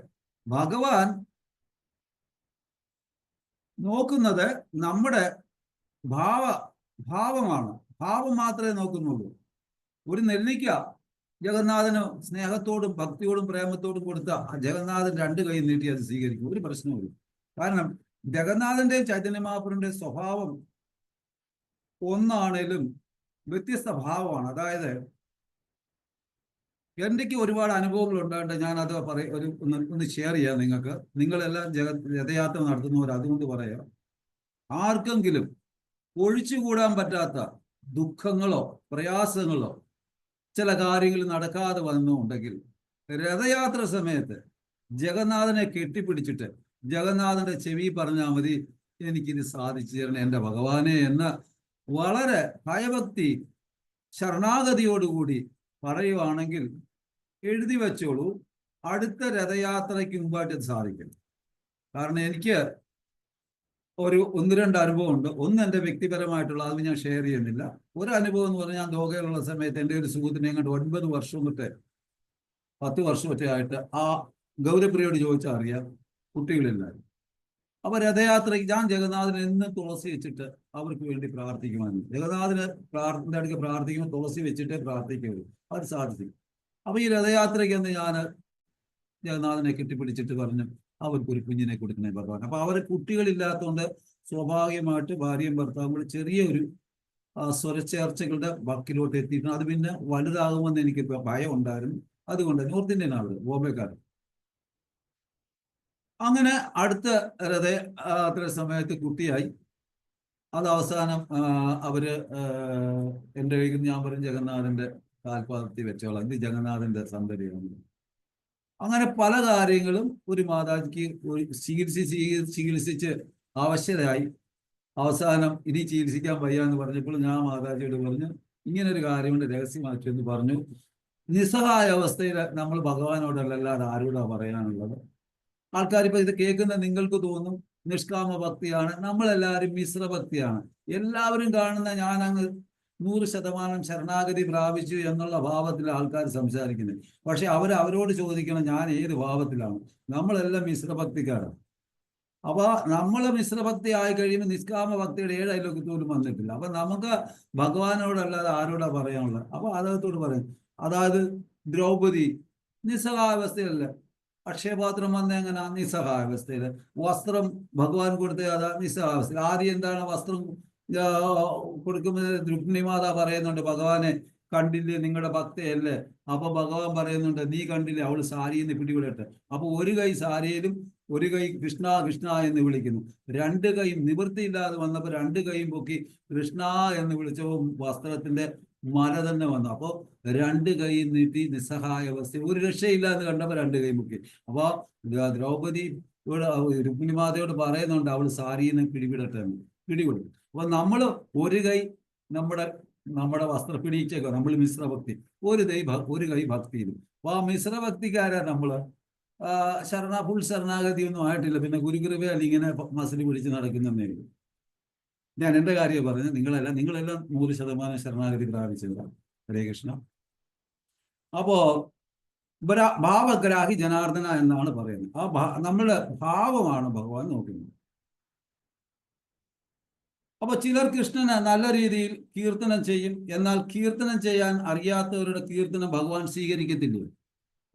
ഭഗവാൻ നോക്കുന്നത് നമ്മുടെ ഭാവമാണ്. ഭാവം മാത്രമേ നോക്കുന്നുള്ളൂ. ഒരു നെല്ലിക്ക ജഗന്നാഥന് സ്നേഹത്തോടും ഭക്തിയോടും പ്രേമത്തോടും കൊടുത്ത ജഗന്നാഥൻ 2 കൈ നീട്ടി അത് സ്വീകരിക്കും, ഒരു പ്രശ്നവുമില്ല. കാരണം ജഗന്നാഥന്റെയും ചൈതന്യ മഹാപ്രഭുവിന്റെ സ്വഭാവം ഒന്നാണേലും വ്യത്യസ്ത ഭാവമാണ്. അതായത് എന്റെക്ക് ഒരുപാട് അനുഭവങ്ങൾ ഉണ്ടായിട്ട് ഞാൻ അത് ഒന്ന് ഷെയർ ചെയ്യാം നിങ്ങൾക്ക്. നിങ്ങളെല്ലാം രഥയാത്ര നടത്തുന്നവർ, അതുകൊണ്ട് പറയാം. ആർക്കെങ്കിലും ഒഴിച്ചുകൂടാൻ പറ്റാത്ത ദുഃഖങ്ങളോ പ്രയാസങ്ങളോ ചില കാര്യങ്ങൾ നടക്കാതെ വന്നുണ്ടെങ്കിൽ രഥയാത്ര സമയത്ത് ജഗന്നാഥനെ കെട്ടിപ്പിടിച്ചിട്ട് ജഗന്നാഥന്റെ ചെവി പറഞ്ഞാൽ മതി, എനിക്കിത് സാധിച്ചു തരണം എൻ്റെ ഭഗവാനെ എന്ന് വളരെ ഭയഭക്തി ശരണാഗതിയോടുകൂടി പറയുവാണെങ്കിൽ എഴുതി വെച്ചോളൂ, അടുത്ത രഥയാത്രയ്ക്ക് മുമ്പായിട്ട് ഇത് സാധിക്കും. കാരണം എനിക്ക് 1-2 അനുഭവം ഉണ്ട്. ഒന്ന് എൻ്റെ വ്യക്തിപരമായിട്ടുള്ള, അത് ഞാൻ ഷെയർ ചെയ്യുന്നില്ല. ഒരു അനുഭവം എന്ന് പറഞ്ഞാൽ, ഞാൻ ദോഹയിലുള്ള സമയത്ത് എൻ്റെ ഒരു സുഹൃത്തിനെ കണ്ട് 9 വർഷവും മറ്റേ 10 വർഷം മറ്റേ ആയിട്ട് ആ ഗൗരപ്രിയോട് ചോദിച്ചാൽ അറിയാം, കുട്ടികളില്ലായിരുന്നു. അപ്പൊ രഥയാത്രയ്ക്ക് ഞാൻ ജഗന്നാഥന് എന്നും തുളസി വെച്ചിട്ട് അവർക്ക് വേണ്ടി പ്രാർത്ഥിക്കുമായിരുന്നു. ജഗന്നാഥന് പ്രാർത്ഥന അടുക്ക് പ്രാർത്ഥിക്കുമ്പോൾ തുളസി വെച്ചിട്ടേ പ്രാർത്ഥിക്കുള്ളൂ, അത് സാധിക്കും. അപ്പൊ ഈ രഥയാത്രയ്ക്ക് എന്ന് ഞാൻ ജഗന്നാഥനെ കെട്ടിപ്പിടിച്ചിട്ട് പറഞ്ഞു അവർക്കൊരു കുഞ്ഞിനെ കൊടുക്കണേ ഭഗവാൻ. അപ്പൊ അവർ കുട്ടികളില്ലാത്തതുകൊണ്ട് സ്വാഭാവികമായിട്ട് ഭാര്യയും ഭർത്താവും കൂടി ചെറിയൊരു സ്വരച്ചേർച്ചകളുടെ വക്കിലോട്ട് എത്തിയിട്ടുണ്ട്. അത് പിന്നെ വലുതാകുമെന്ന് എനിക്ക് ഭയം ഉണ്ടായിരുന്നു. അതുകൊണ്ട് നോർത്ത് ഇന്ത്യൻ ആണ്, ബോംബെക്കാരൻ. അങ്ങനെ അടുത്ത രഥയാത്ര സമയത്ത് കുട്ടിയായി. അത് അവസാനം അവര് എൻ്റെ കയ്യിൽ ഞാൻ പറഞ്ഞു ജഗന്നാഥന്റെ കാൽപാദത്തിൽ വെച്ചോളാം, ഇത് ജഗന്നാഥന്റെ സന്തതിയാണ്. അങ്ങനെ പല കാര്യങ്ങളും ഒരു മാതാജിക്ക് ചികിത്സിച്ച് അവശരായി. അവസാനം ഇനി ചികിത്സിക്കാൻ വയ്യ എന്ന് പറഞ്ഞപ്പോൾ ഞാൻ മാതാജിയോട് പറഞ്ഞു, ഇങ്ങനൊരു കാര്യമുണ്ട്, രഹസ്യമാക്കി എന്ന് പറഞ്ഞു. നിസ്സഹായ അവസ്ഥയിൽ നമ്മൾ ഭഗവാനോടല്ലാതെ ആരോടാ പറയാനുള്ളത്? ആൾക്കാർ ഇപ്പൊ ഇത് കേൾക്കുന്ന നിങ്ങൾക്ക് തോന്നും നിഷ്കാമ ഭക്തിയാണ്, നമ്മളെല്ലാവരും മിശ്ര ഭക്തിയാണ്. എല്ലാവരും കാണുന്ന ഞാൻ അങ്ങ് 100% ശരണാഗതി പ്രാപിച്ചു എന്നുള്ള ഭാവത്തിൽ ആൾക്കാർ സംസാരിക്കുന്നത്. പക്ഷെ അവരോട് ചോദിക്കണം, ഞാൻ ഏത് ഭാവത്തിലാണ്? നമ്മളെല്ലാം മിശ്രഭക്തിക്കാരാണ്. അപ്പൊ നമ്മൾ മിശ്രഭക്തി ആയി കഴിയുമ്പോൾ നിഷ്കാമ ഭക്തിയുടെ 7 അയലോകത്തോടും വന്നിട്ടില്ല. അപ്പൊ നമുക്ക് ഭഗവാനോടല്ലാതെ ആരോടാ പറയാനുള്ളത്? അപ്പൊ അദ്ദേഹത്തോട് പറയും. അതായത് ദ്രൗപദി നിസ്സഹായാവസ്ഥയല്ല. അക്ഷയപാത്രം വന്ന എങ്ങനെ? നിസ്സഹായാവസ്ഥയിൽ. വസ്ത്രം ഭഗവാൻ കൊടുത്ത അതാ നിസ്സഹായാവസ്ഥയിൽ. ആദ്യം എന്താണ് വസ്ത്രം കൊടുക്കുമ്പോൾ രുക്മിണി മാതാ പറയുന്നുണ്ട്, ഭഗവാനെ കണ്ടില്ലേ, നിങ്ങളുടെ ഭക്തയല്ലേ? അപ്പൊ ഭഗവാൻ പറയുന്നുണ്ട്, നീ കണ്ടില്ലേ, അവള് സാരിന്ന് പിടിവിടട്ടെ. അപ്പൊ ഒരു കൈ സാരിയിലും ഒരു കൈ കൃഷ്ണ കൃഷ്ണ എന്ന് വിളിക്കുന്നു. 2 കൈയും നിവൃത്തിയില്ലാതെ വന്നപ്പോൾ 2 കൈയും പൊക്കി കൃഷ്ണ എന്ന് വിളിച്ചപ്പോൾ വസ്ത്രത്തിന്റെ മല തന്നെ വന്നു. അപ്പോൾ 2 കൈ നീട്ടി നിസ്സഹായ അവസ്ഥ, ഒരു രക്ഷയില്ല എന്ന് കണ്ടപ്പോൾ 2 കൈ പൊക്കി. അപ്പൊ ദ്രൗപദി രുക്മിണി മാതയോട് പറയുന്നുണ്ട്, അവൾ സാരിന്ന് പിടിവിടട്ടെ എന്ന്. പിടിവിടും. അപ്പൊ നമ്മൾ ഒരു കൈ നമ്മുടെ വസ്ത്രം പിടിച്ചേക്കോ, നമ്മൾ മിശ്രഭക്തി, ഒരു കൈ ഭക്തിയിലും. അപ്പൊ ആ മിശ്രഭക്തിക്കാരാ നമ്മള്. ഫുൾ ശരണാഗതി ഒന്നും ആയിട്ടില്ല. പിന്നെ ഗുരുകൃപയാൽ ഇങ്ങനെ മസിൽ പിടിച്ച് നടക്കുന്നേ. ഞാൻ എൻ്റെ കാര്യം പറഞ്ഞത്, നിങ്ങളെല്ലാം 100% ശരണാഗതി പ്രാപിച്ചതാണ്. ഹരേ കൃഷ്ണ. അപ്പോ ഭാവഗ്രാഹി ജനാർദ്ദന എന്നാണ് പറയുന്നത്. നമ്മുടെ ഭാവമാണ് ഭഗവാൻ നോക്കുന്നത്. അപ്പൊ ചിലർ കൃഷ്ണനെ നല്ല രീതിയിൽ കീർത്തനം ചെയ്യും. എന്നാൽ കീർത്തനം ചെയ്യാൻ അറിയാത്തവരുടെ കീർത്തനം ഭഗവാൻ സ്വീകരിക്കത്തില്ല.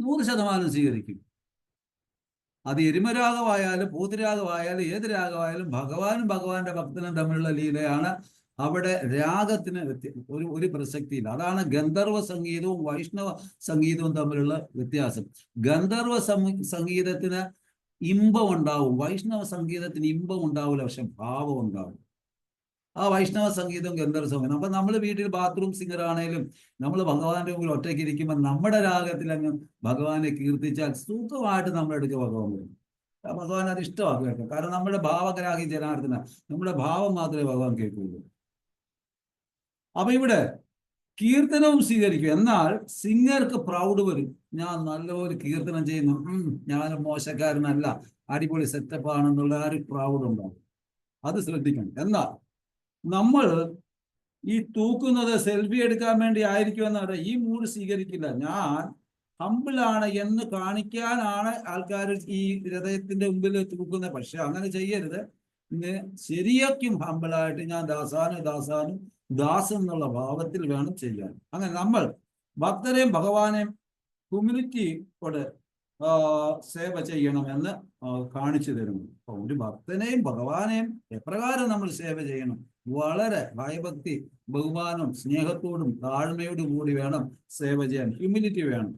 100% സ്വീകരിക്കും. അത് എരുമരാഗമായാലും പോത്തുരാഗമായാലും ഏത് രാഗമായാലും ഭഗവാനും ഭഗവാന്റെ ഭക്തനും തമ്മിലുള്ള ലീലയാണ്. അവിടെ രാഗത്തിന് ഒരു പ്രസക്തിയില്ല. അതാണ് ഗന്ധർവ സംഗീതവും വൈഷ്ണവ സംഗീതവും തമ്മിലുള്ള വ്യത്യാസം. ഗന്ധർവ സംഗീതത്തിന് ഇമ്പം ഉണ്ടാവും, വൈഷ്ണവ സംഗീതത്തിന് ഇമ്പം ഉണ്ടാവില്ല, പക്ഷെ ഭാവം ഉണ്ടാവും. ആ വൈഷ്ണവ സംഗീതം ഗന്ധർവ സംഗീതം. അപ്പൊ നമ്മൾ വീട്ടിൽ ബാത്റൂം സിംഗർ ആണേലും നമ്മൾ ഭഗവാന്റെ മുമ്പിൽ ഒറ്റയ്ക്ക് ഇരിക്കുമ്പോൾ നമ്മുടെ രാഗത്തിൽ അങ്ങ് ഭഗവാനെ കീർത്തിച്ചാൽ സുഖമായിട്ട് നമ്മുടെ അടുത്ത് ഭഗവാൻ വരും. ഭഗവാൻ അത് ഇഷ്ടമാക്കി കേൾക്കാം. കാരണം നമ്മുടെ ഭാവഗ്രാഹി ജനാർദ്ദന, നമ്മുടെ ഭാവം മാത്രമേ ഭഗവാൻ കേൾക്കുള്ളൂ. അപ്പൊ ഇവിടെ കീർത്തനവും സ്വീകരിക്കും. എന്നാൽ സിംഗർക്ക് പ്രൗഡ് വരും, ഞാൻ നല്ലൊരു കീർത്തനം ചെയ്യുന്നു, ഞാൻ മോശക്കാരനല്ല, അടിപൊളി സെറ്റപ്പ് ആണെന്നുള്ള ആ ഒരു പ്രൗഡ് ഉണ്ടാവും. അത് ശ്രദ്ധിക്കണം. എന്നാൽ നമ്മൾ ഈ തൂക്കുന്നത് സെൽഫി എടുക്കാൻ വേണ്ടി ആയിരിക്കുമെന്നാണ്. ഈ മൂഡ് സ്വീകരിക്കില്ല. ഞാൻ ഹമ്പിളാണ് എന്ന് കാണിക്കാനാണ് ആൾക്കാർ ഈ ഹൃദയത്തിന്റെ മുമ്പിൽ തൂക്കുന്നത്. പക്ഷെ അങ്ങനെ ചെയ്യരുത്. പിന്നെ ശരിയാക്കും ഹമ്പിളായിട്ട് ഞാൻ ദാസൻ എന്നുള്ള ഭാവത്തിൽ വേണം ചെയ്യാൻ. അങ്ങനെ നമ്മൾ ഭക്തരെയും ഭഗവാനെയും ഹ്യൂമിലിറ്റിയോടെ സേവ ചെയ്യണമെന്ന് കാണിച്ചു തരുന്നു. അപ്പൊ ഒരു ഭക്തനെയും ഭഗവാനെയും എപ്രകാരം നമ്മൾ സേവ ചെയ്യണം? വളരെ ഭയഭക്തി, ബഹുമാനം, സ്നേഹത്തോടും താഴ്മയോടും കൂടി വേണം സേവ ചെയ്യാൻ. ഹ്യൂമിലിറ്റി വേണം.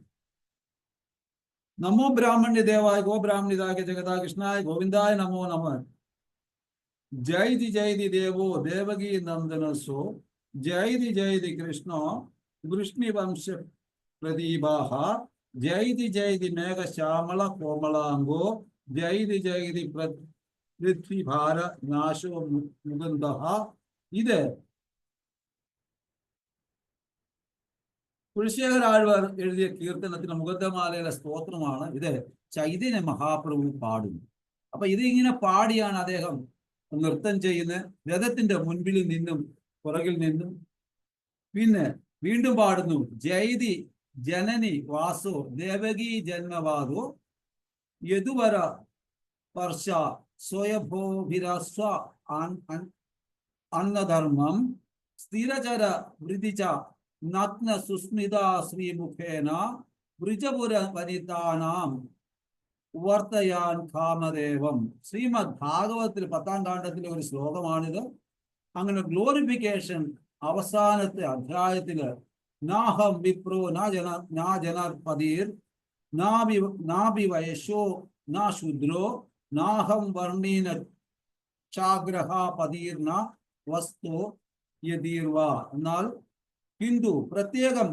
നമോ ബ്രാഹ്മണ്യ ദേവായ ഗോ ബ്രാഹ്മണിതായ ജഗതാ കൃഷ്ണായ ഗോവിന്ദായ നമോ നമ. ജൈതി ദേവോ ദേവകീ നന്ദനസോ ജൈതി കൃഷ്ണോ വൃഷ്ണിവംശ പ്രദീപാഹ ജൈതി മേഘശ്യാമള കോമളാംഗോ ജൈതി പൃഥ്വിഭാര നാശോ മുകുന്ദ. ഇത് കുലശേഖരാഴ്വാർ എഴുതിയ കീർത്തനത്തിന് മുകുന്ദമാലയിലെ സ്തോത്രമാണ്. ഇത് ചൈതന്യ മഹാപ്രഭു പാടുന്നു. അപ്പൊ ഇതിങ്ങനെ പാടിയാണ് അദ്ദേഹം നൃത്തം ചെയ്യുന്നത്. രഥത്തിന്റെ മുൻപിൽ നിന്നും പുറകിൽ നിന്നും. പിന്നെ വീണ്ടും പാടുന്നു, ജൈതി ജനനി വാസോ ദേവകീ ജന്മവാദോ യദുവര സ്പർശ സ്വയഭോഭിരസ്വ അന്നധർമ്മം സ്ഥിരചര വൃതിച നഗ്ന സുസ്മിത ശ്രീമുഖേന വൃജപുര വനിതാനാം വർത്തയാൻ കാമദേവം. ശ്രീമദ് ഭാഗവതത്തിൽ 10-ാം കാണ്ഡത്തിലെ ഒരു ശ്ലോകമാണിത്. അങ്ങനെ ഗ്ലോറിഫിക്കേഷൻ അവസാനത്തെ അധ്യായത്തില് നാഹം വിപ്രോ നാ ജനർപതിർ നാഭി വയശോ നാ ശൂദ്രോ നാഹം വർണ്ണീന ചാഗ്രഹ പതിർന വസ്തു യദീർവ. എന്നാൽ കിന്തു പ്രത്യേകം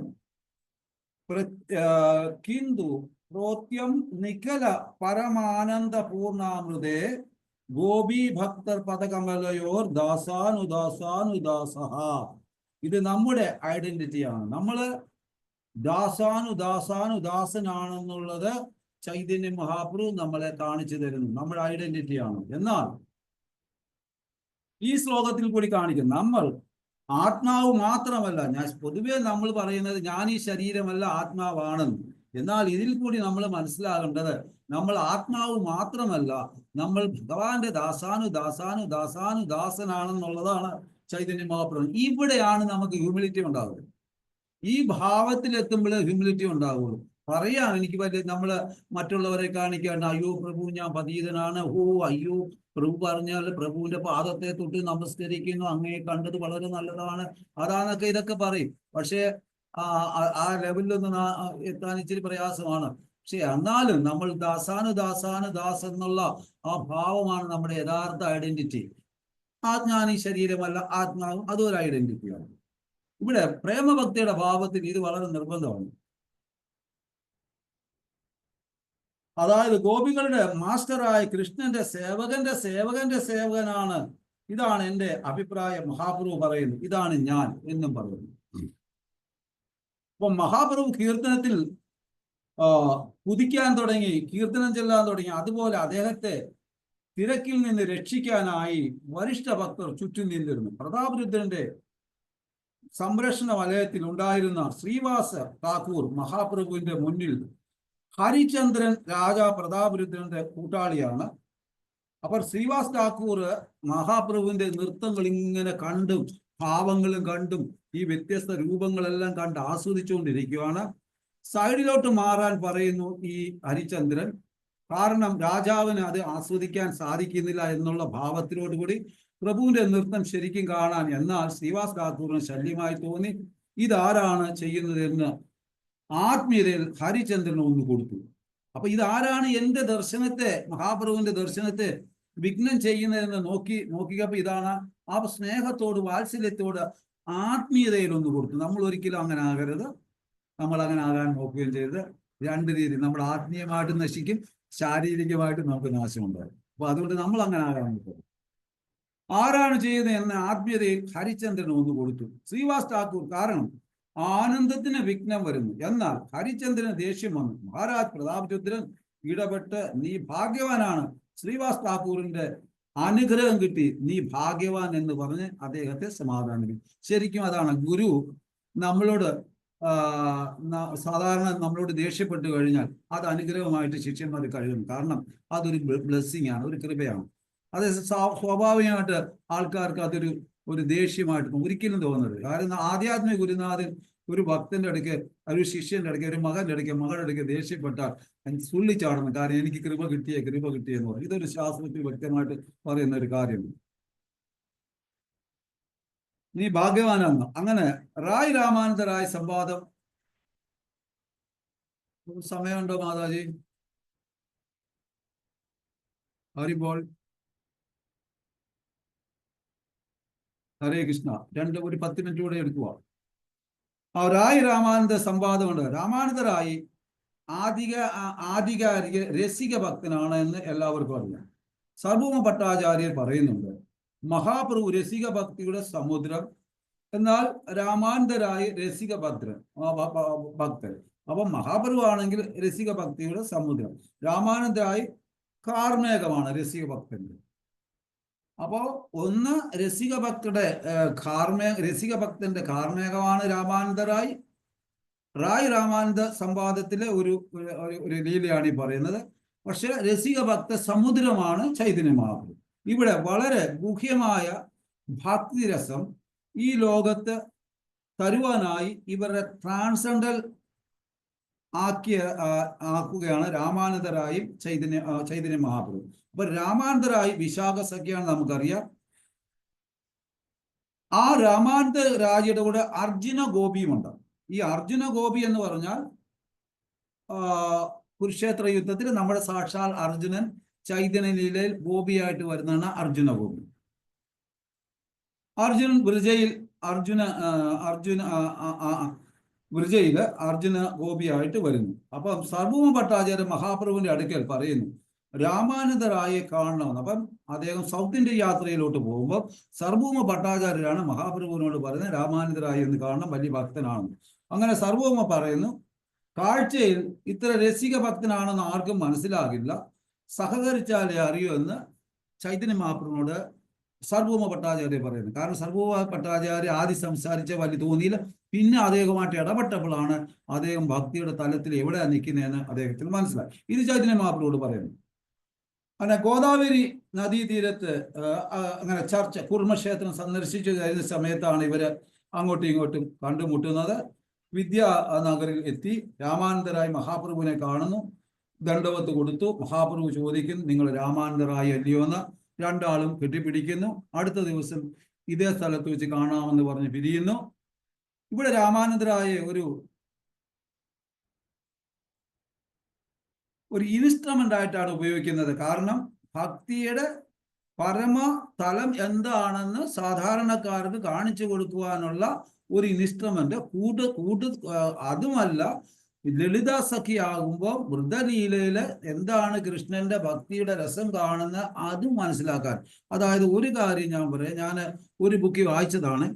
പ്രോത്യം നിഖല പരമാനന്ദ പൂർണ്ണാമൃതേ ഗോപി ഭക്തർ പദകമലയോർ ദാസാനുദാസ. ഇത് നമ്മുടെ ഐഡന്റിറ്റിയാണ്. നമ്മള് ദാസനാണെന്നുള്ളത് ചൈതന്യ മഹാപ്രഭു നമ്മളെ കാണിച്ചു തരുന്നു. നമ്മുടെ ഐഡന്റിറ്റിയാണ്. എന്നാൽ ഈ ശ്ലോകത്തിൽ കൂടി കാണിക്കും, നമ്മൾ ആത്മാവ് മാത്രമല്ല, ഞാൻ പൊതുവേ നമ്മൾ പറയുന്നത് ഞാൻ ഈ ശരീരമല്ല ആത്മാവാണെന്ന്. എന്നാൽ ഇതിൽ കൂടി നമ്മൾ മനസ്സിലാകേണ്ടത് നമ്മൾ ആത്മാവ് മാത്രമല്ല, നമ്മൾ ഭഗവാന്റെ ദാസനാണെന്നുള്ളതാണ് ചൈതന്യ മഹാപ്രഭു. ഇവിടെയാണ് നമുക്ക് ഹ്യൂമിലിറ്റി ഉണ്ടാകുന്നത്. ഈ ഭാവത്തിൽ എത്തുമ്പോഴേ ഹ്യൂമിലിറ്റി ഉണ്ടാവുള്ളൂ. പറയാം, എനിക്ക് വലിയ നമ്മള് മറ്റുള്ളവരെ കാണിക്കാണ്ട് അയ്യോ പ്രഭു ഞാൻ പതീതനാണ്, ഓ അയ്യോ പ്രഭു പറഞ്ഞാൽ പ്രഭുവിന്റെ പാദത്തെ തൊട്ട് നമസ്കരിക്കുന്നു, അങ്ങയെ കണ്ടത് വളരെ നല്ലതാണ്, അതാന്നൊക്കെ ഇതൊക്കെ പറയും. പക്ഷെ ആ ലെവലിലൊന്നും എത്താൻ ഇച്ചിരി പ്രയാസമാണ്. പക്ഷെ എന്നാലും നമ്മൾ ദാസ് എന്നുള്ള ആ ഭാവമാണ് നമ്മുടെ യഥാർത്ഥ ഐഡന്റിറ്റി. ഞാൻ ഈ ശരീരമല്ല ആത്മാവും, അതൊരു ഐഡന്റിറ്റിയാണ്. ഇവിടെ പ്രേമഭക്തിയുടെ ഭാവത്തിൽ ഇത് വളരെ നിർബന്ധമാണ്. അതായത് ഗോപികളുടെ മാസ്റ്ററായ കൃഷ്ണന്റെ സേവകന്റെ സേവകനാണ്. ഇതാണ് എൻ്റെ അഭിപ്രായം. മഹാപ്രഭു പറയുന്നു, ഇതാണ് ഞാൻ എന്നും പറയുന്നു. അപ്പൊ മഹാപ്രഭു കീർത്തനത്തിൽ കുതിക്കാൻ തുടങ്ങി, കീർത്തനം ചെല്ലാൻ തുടങ്ങി. അതുപോലെ അദ്ദേഹത്തെ തിരക്കിൽ നിന്ന് രക്ഷിക്കാനായി വരിഷ്ഠ ഭക്തർ ചുറ്റും നിന്നിരുന്നു. പ്രതാപരുദ്രന്റെ സംരക്ഷണ വലയത്തിൽ ഉണ്ടായിരുന്ന ശ്രീവാസ ഠാക്കൂർ മഹാപ്രഭുവിന്റെ മുന്നിൽ ഹരിചന്ദ്രൻ രാജാ പ്രതാപരുദ്രന്റെ കൂട്ടാളിയാണ്. അപ്പോൾ ശ്രീവാസ് ഠാക്കൂർ മഹാപ്രഭുവിന്റെ നൃത്തങ്ങൾ ഇങ്ങനെ കണ്ടും ഭാവങ്ങളും കണ്ടും ഈ വ്യത്യസ്ത രൂപങ്ങളെല്ലാം കണ്ട് ആസ്വദിച്ചുകൊണ്ടിരിക്കുകയാണ്. സൈഡിലോട്ട് മാറാൻ പറയുന്നു ഈ ഹരിചന്ദ്രൻ. കാരണം രാജാവിന് അത് ആസ്വദിക്കാൻ സാധിക്കുന്നില്ല എന്നുള്ള ഭാവത്തിലോട്ട് കൂടി പ്രഭുവിന്റെ നൃത്തം ശരിക്കും കാണാൻ. എന്നാൽ ശ്രീവാസ് ഠാക്കൂറിന് ശല്യമായി തോന്നി. ഇതാരാണ് ചെയ്യുന്നതെന്ന് ആത്മീയതയിൽ ഹരിചന്ദ്രൻ ഒന്ന് കൊടുത്തു. അപ്പൊ ഇതാരാണ് എൻ്റെ ദർശനത്തെ, മഹാപ്രഭുവിന്റെ ദർശനത്തെ വിഘ്നം ചെയ്യുന്നതെന്ന് നോക്കിയപ്പോ ഇതാണ്. ആ സ്നേഹത്തോട് വാത്സല്യത്തോട് ആത്മീയതയിൽ ഒന്ന് കൊടുത്തു. നമ്മൾ ഒരിക്കലും അങ്ങനെ ആകരുത്. നമ്മൾ അങ്ങനെ ആകാൻ നോക്കുകയും ചെയ്ത് രണ്ട് രീതി, നമ്മൾ ആത്മീയമായിട്ട് നശിക്കും, ശാരീരികമായിട്ട് നമുക്ക് നാശമുണ്ടാകും. അപ്പൊ അതുകൊണ്ട് നമ്മൾ അങ്ങനെ ആകാൻ നോക്കും. ആരാണ് ചെയ്യുന്നത് എന്ന ആത്മീയതയിൽ ഹരിചന്ദ്രൻ ഒന്ന് കൊടുത്തു ശ്രീവാസ് ഠാക്കൂർ. കാരണം ആനന്ദത്തിന് വിഘ്നം വരുന്നു. എന്നാൽ ഹരിചന്ദ്രന് ദേഷ്യം വന്നു. മഹാരാജ് പ്രതാപരുദ്രൻ ഇടപെട്ട് നീ ഭാഗ്യവാനാണ്, ശ്രീവാസ് ഠാക്കൂറിന്റെ അനുഗ്രഹം കിട്ടി, നീ ഭാഗ്യവാൻ എന്ന് പറഞ്ഞ് അദ്ദേഹത്തെ സമാധാനിക്കും. ശരിക്കും അതാണ് ഗുരു നമ്മളോട് സാധാരണ നമ്മളോട് ദേഷ്യപ്പെട്ട് കഴിഞ്ഞാൽ അത് അനുഗ്രഹമായിട്ട് ശിഷ്യന്മാർ കരുതും. കാരണം അതൊരു ബ്ലെസ്സിങ് ആണ്, ഒരു കൃപയാണ്. അത് സ്വാഭാവികമായിട്ട് ആൾക്കാർക്ക് ഒരു ദേഷ്യമായിട്ട് ഒരിക്കലും തോന്നരുത്. കാരണം ആധ്യാത്മിക ഗുരുനാഥൻ ഒരു ഭക്തന്റെ അടുക്ക്, ഒരു ശിഷ്യന്റെ അടുക്ക്, ഒരു മകളുടെ അടുക്ക് ദേഷ്യപ്പെട്ടാൽ തുള്ളിച്ചാടണം. കാരണം എനിക്ക് കൃപ കിട്ടിയെന്ന് പറയും. ഇതൊരു ശാസ്ത്രത്തിൽ വ്യക്തമായിട്ട് പറയുന്ന ഒരു കാര്യമാണ്. നീ ഭാഗ്യവാനാണ്. അങ്ങനെ റായ് രാമാനന്ദ സംവാദം. സമയമുണ്ടോ മാതാജി? ഹരിബോൾ. ഹരേ കൃഷ്ണ. ഒരു 10 മിനിറ്റ് കൂടെ എടുക്കുക. ആ റായ് രാമാനന്ദ സംവാദമുണ്ട്. രാമാനന്ദ റായ് ആധികാരിക രസിക ഭക്തനാണ് എന്ന് എല്ലാവർക്കും അറിയാം. സർവഭൗമ ഭട്ടാചാര്യർ പറയുന്നുണ്ട് മഹാപ്രഭു രസിക ഭക്തിയുടെ സമുദ്രം, എന്നാൽ രാമാനന്ദ റായ് രസിക ഭക്തൻ. അപ്പൊ മഹാപ്രഭു ആണെങ്കിൽ രസിക ഭക്തിയുടെ സമുദ്രം, രാമാനന്ദ റായ് കാർമേഘമാണ് രസിക ഭക്തന്റെ. അപ്പോ ഒന്ന് രസിക ഭക്തന്റെ കാർമേഘമാണ് രാമാനന്ദ റായ്. രാമാനന്ദ സംവാദത്തിലെ ഒരു ലീലയാണ് ഈ പറയുന്നത്. പക്ഷെ രസിക ഭക്ത സമുദ്രമാണ് ചൈതന്യ മഹാപ്രഭു. ഇവിടെ വളരെ ഗുഹ്യമായ ഭക്തിരസം ഈ ലോകത്ത് തരുവാനായി ഇവരുടെ ട്രാൻസെൻഡൽ ആക്കുകയാണ് രാമാനന്ദ റായും ചൈതന്യ മഹാപ്രഭു. അപ്പൊ രാമാനന്ദ റായ് വിശാഖ സഖ്യാണ് നമുക്കറിയാം. ആ രാമാനന്ദ റായിയുടെ കൂടെ അർജുന ഗോപിയുമുണ്ട്. ഈ അർജുന ഗോപി എന്ന് പറഞ്ഞാൽ കുരുക്ഷേത്ര യുദ്ധത്തിൽ നമ്മുടെ സാക്ഷാൽ അർജുനൻ ചൈതന്യ ലീലയിൽ ഗോപിയായിട്ട് വരുന്നതാണ് അർജുന ഗോപി. വൃജയില് അർജുന ഗോപിയായിട്ട് വരുന്നു. അപ്പം സർവഭൗമ ഭട്ടാചാര്യ മഹാപ്രഭുവിന്റെ അടുക്കൽ പറയുന്നു രാമാനന്ദ റായെ കാണണമെന്ന്. അപ്പം അദ്ദേഹം സൗത്ത് ഇന്ത്യ യാത്രയിലോട്ട് പോകുമ്പോൾ സർവഭൗമ ഭട്ടാചാര്യരാണ് മഹാപ്രഭുവിനോട് പറയുന്നത് രാമാനന്ദ റായി എന്ന് കാണണം, വലിയ ഭക്തനാണെന്ന്. അങ്ങനെ സർവഭൗമ പറയുന്നു കാഴ്ചയിൽ ഇത്ര രസിക ഭക്തനാണെന്ന് ആർക്കും മനസ്സിലാകില്ല, സഹകരിച്ചാലേ അറിയൂ എന്ന് ചൈതന്യ മഹാപ്രഭുവിനോട് സർവഭൗമ ഭട്ടാചാര്യ പറയുന്നത്. കാരണം സർവഭൗമ ഭട്ടാചാര്യ ആദ്യം സംസാരിച്ച വലിയ തോന്നിയില്ല. പിന്നെ അദ്ദേഹമായിട്ട് ഇടപെട്ടപ്പോഴാണ് അദ്ദേഹം ഭക്തിയുടെ തലത്തിൽ എവിടെയാണ് നിൽക്കുന്നതെന്ന് അദ്ദേഹത്തിന് മനസ്സിലായി. ഇത് ചൈതന്യ മഹാപ്രഭുവോട് പറയുന്നു. അങ്ങനെ ഗോദാവരി നദീതീരത്ത് അങ്ങനെ ചർച്ച കുർമ്മക്ഷേത്രം സന്ദർശിച്ചു കഴിഞ്ഞ സമയത്താണ് ഇവര് അങ്ങോട്ടും ഇങ്ങോട്ടും കണ്ടുമുട്ടുന്നത്. വിദ്യാനഗറിൽ എത്തി രാമാനന്ദരായ മഹാപ്രഭുവിനെ കാണുന്നു, ദണ്ഡവത്ത് കൊടുത്തു. മഹാപ്രഭു ചോദിക്കുന്നു, നിങ്ങൾ രാമാനന്ദരായ അല്ലയോ എന്ന്. രണ്ടാളും കെട്ടിപ്പിടിക്കുന്നു. അടുത്ത ദിവസം ഇതേ സ്ഥലത്ത് വെച്ച് കാണാമെന്ന് പറഞ്ഞ് പിരിയുന്നു. ഇവിടെ രാമാനന്ദരായ ഒരു ഇൻസ്ട്രുമെന്റ് ആയിട്ടാണ് ഉപയോഗിക്കുന്നത്. കാരണം ഭക്തിയുടെ പരമ തലം എന്താണെന്ന് സാധാരണക്കാർക്ക് കാണിച്ചു കൊടുക്കുവാനുള്ള ഒരു ഇൻസ്ട്രുമെന്റ് അതുമല്ല, ലളിത സഖിയാകുമ്പോൾ വൃദ്ധലീലയില് എന്താണ് കൃഷ്ണന്റെ ഭക്തിയുടെ രസം കാണുന്ന അതും മനസ്സിലാക്കാൻ. അതായത് ഒരു കാര്യം ഞാൻ പറയാം, ഞാൻ ഒരു ബുക്ക് വായിച്ചതാണ്.